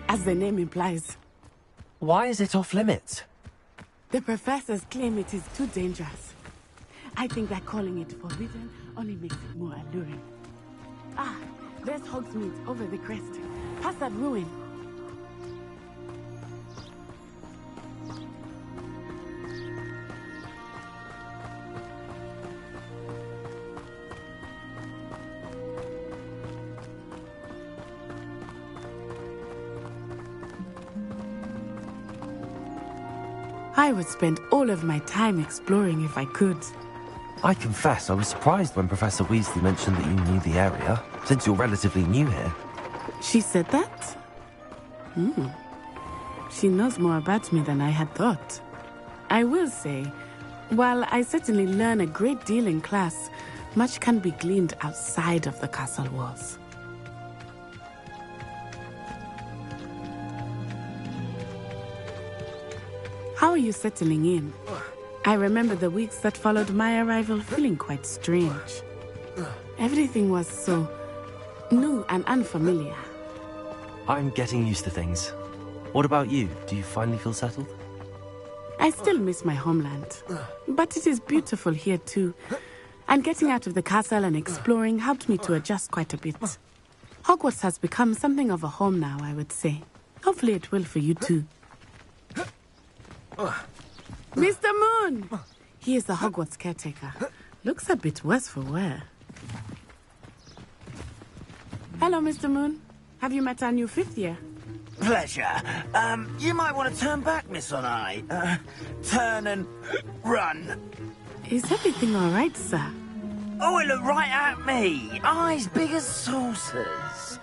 as the name implies. Why is it off limits? The professors claim it is too dangerous. I think that calling it forbidden only makes it more alluring. Ah, there's Hogsmeade over the crest. Past that ruin. I would spend all of my time exploring if I could. I confess I was surprised when Professor Weasley mentioned that you knew the area, since you're relatively new here. She said that? She knows more about me than I had thought. I will say, while I certainly learn a great deal in class, much can be gleaned outside of the castle walls. How are you settling in? I remember the weeks that followed my arrival feeling quite strange. Everything was so new and unfamiliar. I'm getting used to things. What about you? Do you finally feel settled? I still miss my homeland, but it is beautiful here too. And getting out of the castle and exploring helped me to adjust quite a bit. Hogwarts has become something of a home now, I would say. Hopefully it will for you too. Mr. Moon! He is the Hogwarts caretaker. Looks a bit worse for wear. Hello, Mr. Moon. Have you met our new fifth year? Pleasure. You might want to turn back, Miss Onai. Turn and run. Is everything all right, sir? Oh, it looked right at me. Eyes big as saucers.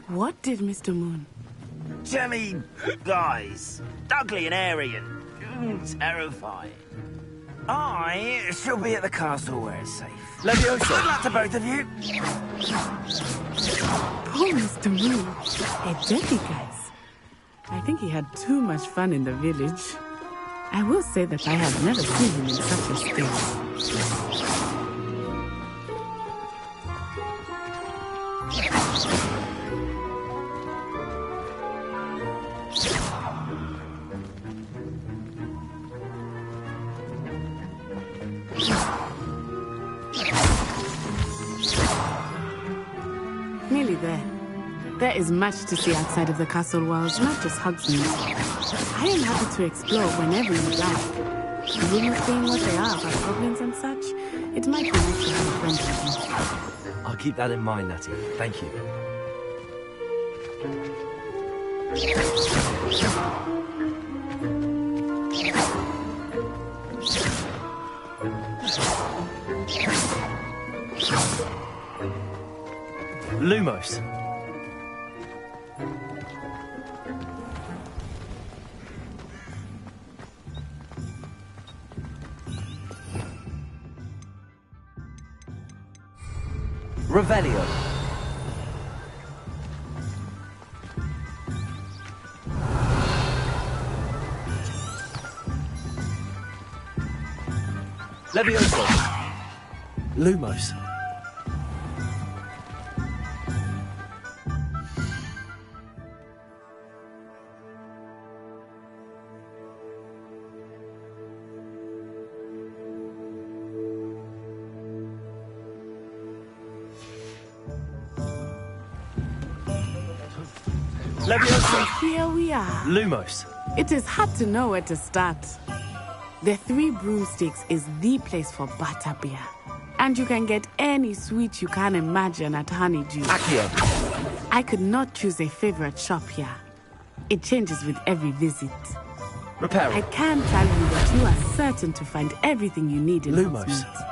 What did Mr. Moon? Jemmy guys. Ugly and airy and terrifying. I shall be at the castle where it's safe. Levioso. Good luck to both of you. Poor Mr. Moon. A dirty guys. I think he had too much fun in the village. I will say that I have never seen him in such a state. Nearly there. There is much to see outside of the castle walls, not just Hogsmeade. I am happy to explore whenever you like. Rumors being what they are about goblins and such, it might be nice to have a friend with you. I'll keep that in mind, Natty. Thank you. Lumos. Revelio. Levioso. Lumos. Levioso! And here we are. Lumos. It is hard to know where to start. The Three Broomsticks is the place for butterbeer. And you can get any sweet you can imagine at Honeydew. Accio. I could not choose a favorite shop here. It changes with every visit. Reparo. I can tell you that you are certain to find everything you need in Lumos. Hogsmeade.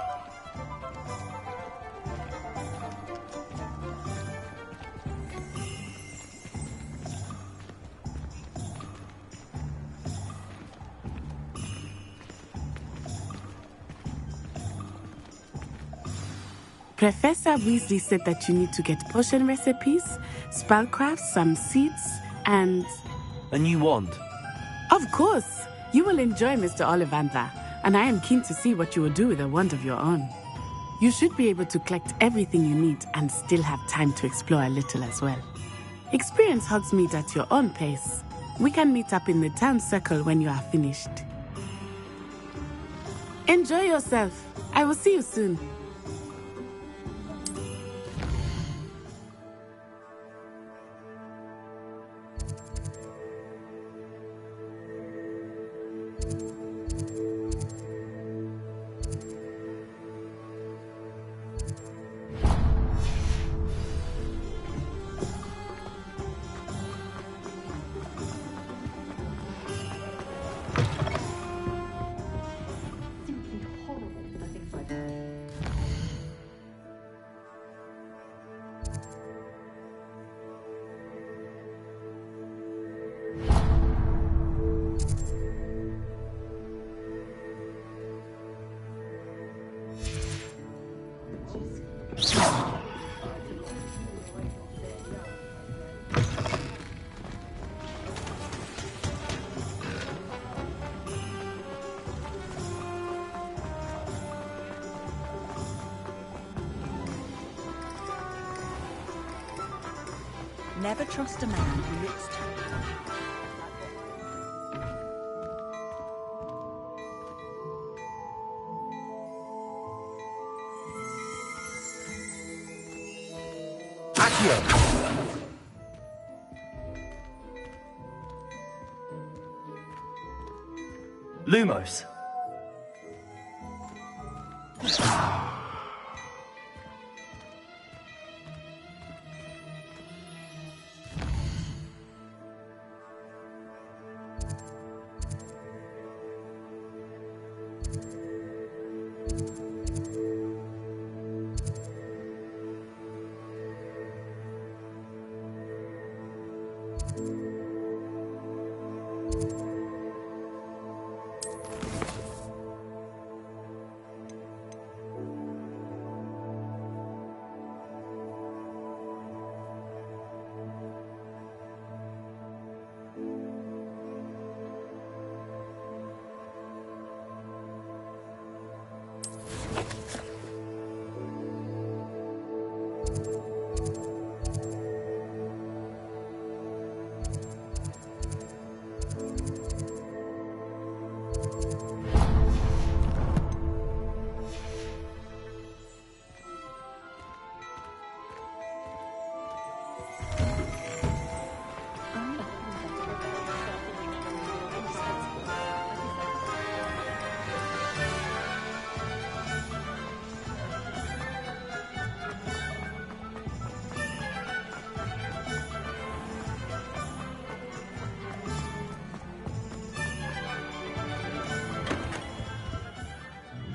Professor Weasley said that you need to get potion recipes, spellcrafts, some seeds, and... A new wand. Of course! You will enjoy Mr. Ollivander, and I am keen to see what you will do with a wand of your own. You should be able to collect everything you need and still have time to explore a little as well. Experience Hogsmeade at your own pace. We can meet up in the town circle when you are finished. Enjoy yourself. I will see you soon. Never trust a man who looks too Accio. Lumos.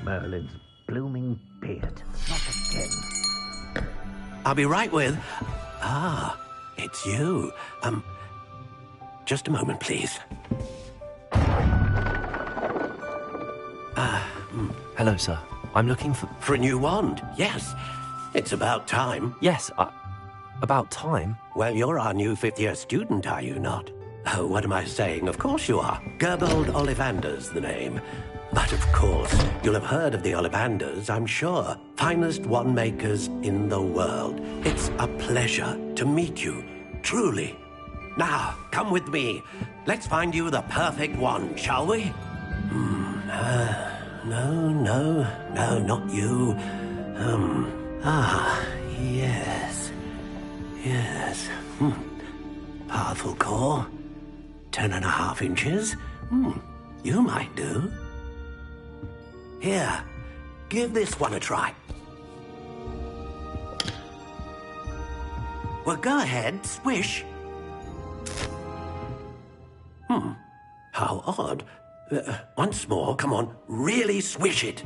Merlin's blooming beard. Not again. I'll be right with... Ah, it's you. Just a moment, please. Hello, sir. I'm looking for... For a new wand, yes. It's about time. Yes, about time? Well, you're our new fifth-year student, are you not? Oh, what am I saying? Of course you are. Gerbold Ollivander's the name. But of course, you'll have heard of the Ollivanders, I'm sure. Finest wand makers in the world. It's a pleasure to meet you, truly. Now, come with me. Let's find you the perfect wand, shall we? No, not you. Yes. powerful core. 10.5 inches. You might do. Here, give this one a try. Well, go ahead, swish. How odd. Once more, come on, really swish it.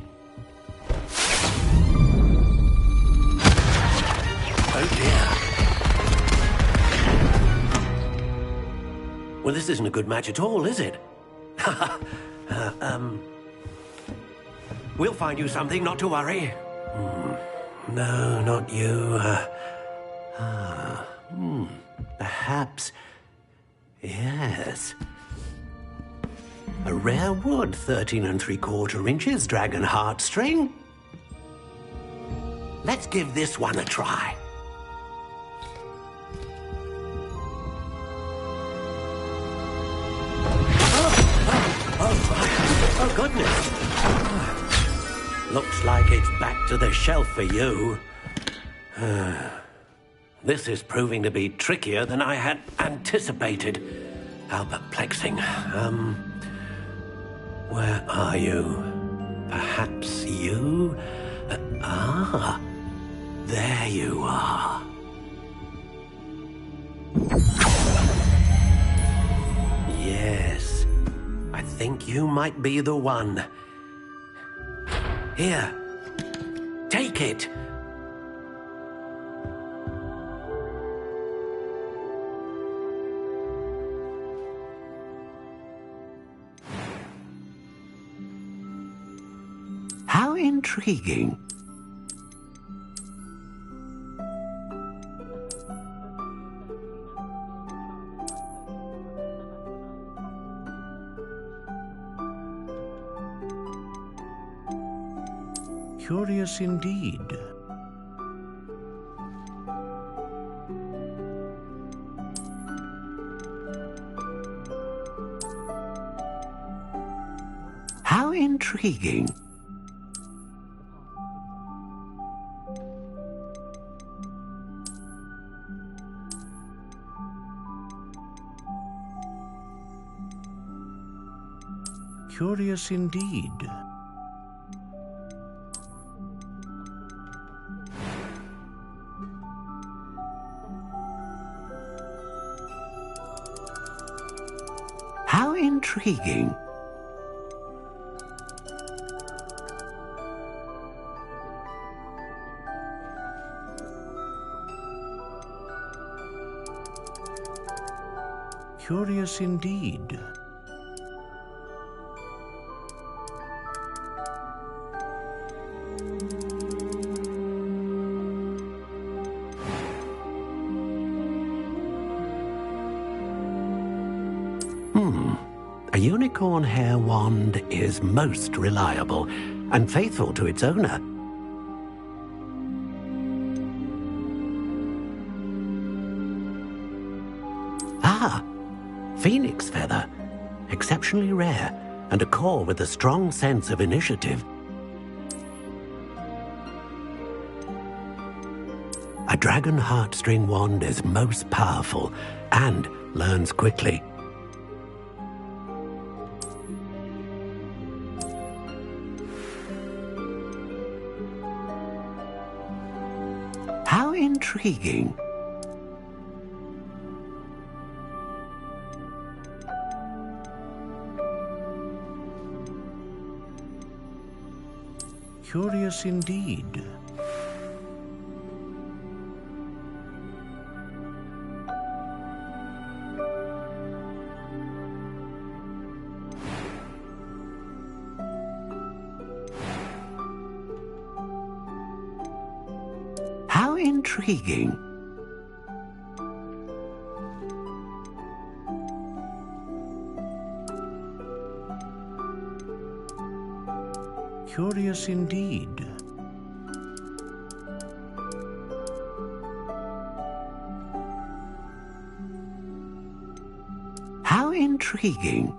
Oh dear. Well, this isn't a good match at all, is it? We'll find you something, not to worry. No, not you. Perhaps. Yes. A rare wood, 13 3/4 inches, dragon heartstring. Let's give this one a try. Oh, goodness. Looks like it's back to the shelf for you. This is proving to be trickier than I had anticipated. How perplexing. Where are you? Perhaps you? There you are. Yes, I think you might be the one. Here, take it. How intriguing. Curious indeed. How intriguing. Curious indeed. How intriguing. Curious indeed. A unicorn hair wand is most reliable and faithful to its owner. Phoenix feather. Exceptionally rare, and a core with a strong sense of initiative. A dragon heartstring wand is most powerful and learns quickly. How intriguing. Curious indeed. How intriguing. Curious indeed. How intriguing.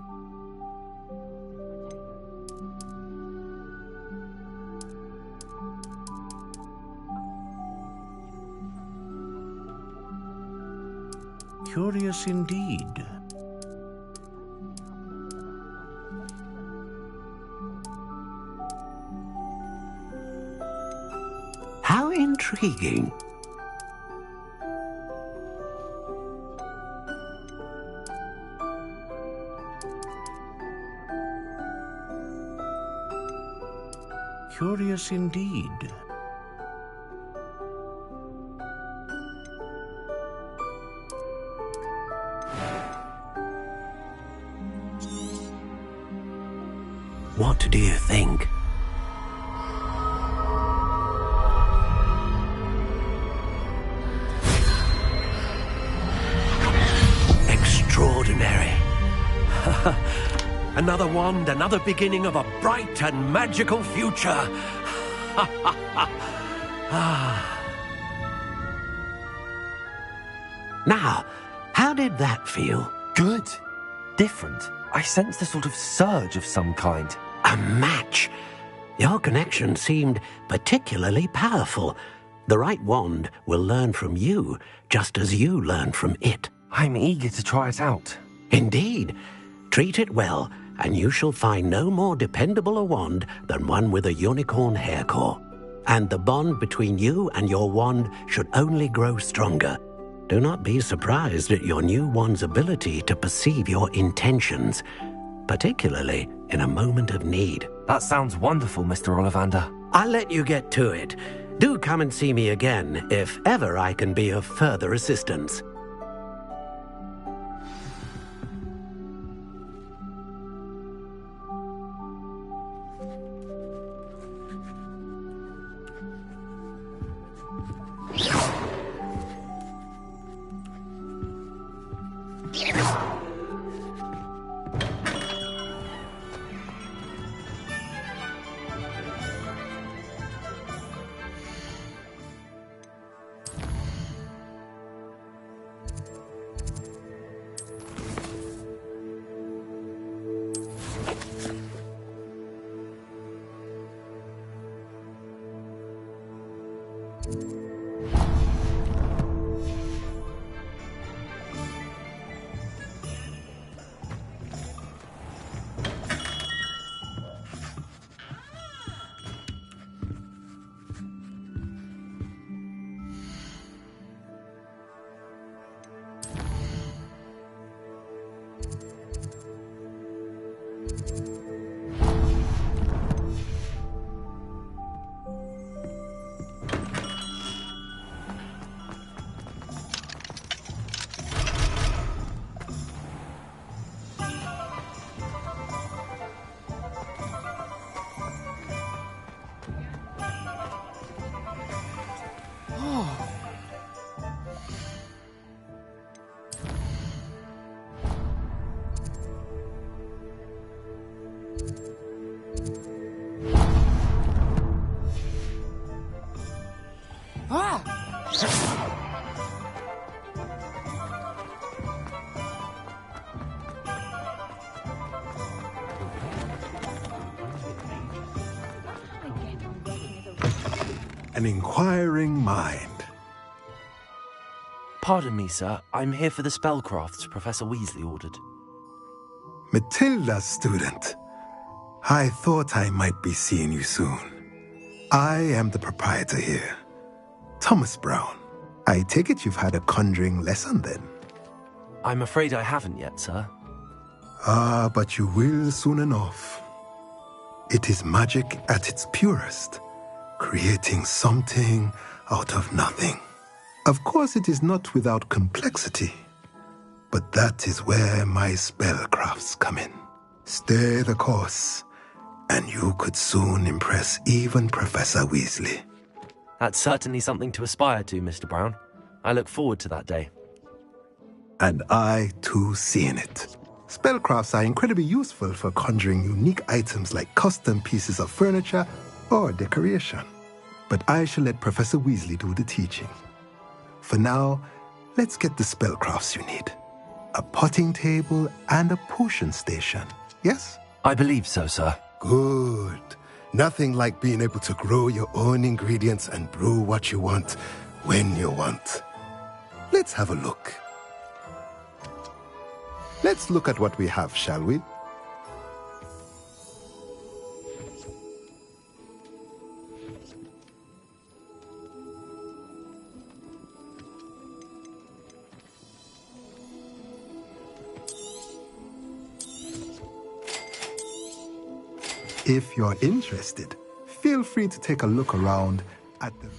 Curious indeed. How intriguing. Curious indeed. What do you think? Extraordinary. Another wand, another beginning of a bright and magical future. Now, how did that feel? Good. Different. I sensed a sort of surge of some kind. A match. Your connection seemed particularly powerful. The right wand will learn from you, just as you learn from it. I'm eager to try it out. Indeed. Treat it well, and you shall find no more dependable a wand than one with a unicorn hair core. And the bond between you and your wand should only grow stronger. Do not be surprised at your new wand's ability to perceive your intentions, particularly in a moment of need. That sounds wonderful, Mr. Ollivander. I'll let you get to it. Do come and see me again if ever I can be of further assistance. An inquiring mind. Pardon me, sir. I'm here for the spellcrafts Professor Weasley ordered. Matilda's student. I thought I might be seeing you soon. I am the proprietor here, Thomas Brown. I take it you've had a conjuring lesson then? I'm afraid I haven't yet, sir. Ah, but you will soon enough. It is magic at its purest, creating something out of nothing. Of course, it is not without complexity, but that is where my spellcrafts come in. Stay the course, and you could soon impress even Professor Weasley. That's certainly something to aspire to, Mr. Brown. I look forward to that day. And I, too, see in it. Spellcrafts are incredibly useful for conjuring unique items like custom pieces of furniture or decoration. But I shall let Professor Weasley do the teaching. For now, let's get the spellcrafts you need. A potting table and a potion station, yes? I believe so, sir. Good. Nothing like being able to grow your own ingredients and brew what you want when you want. Let's have a look. Let's look at what we have, shall we? If you're interested, feel free to take a look around at the...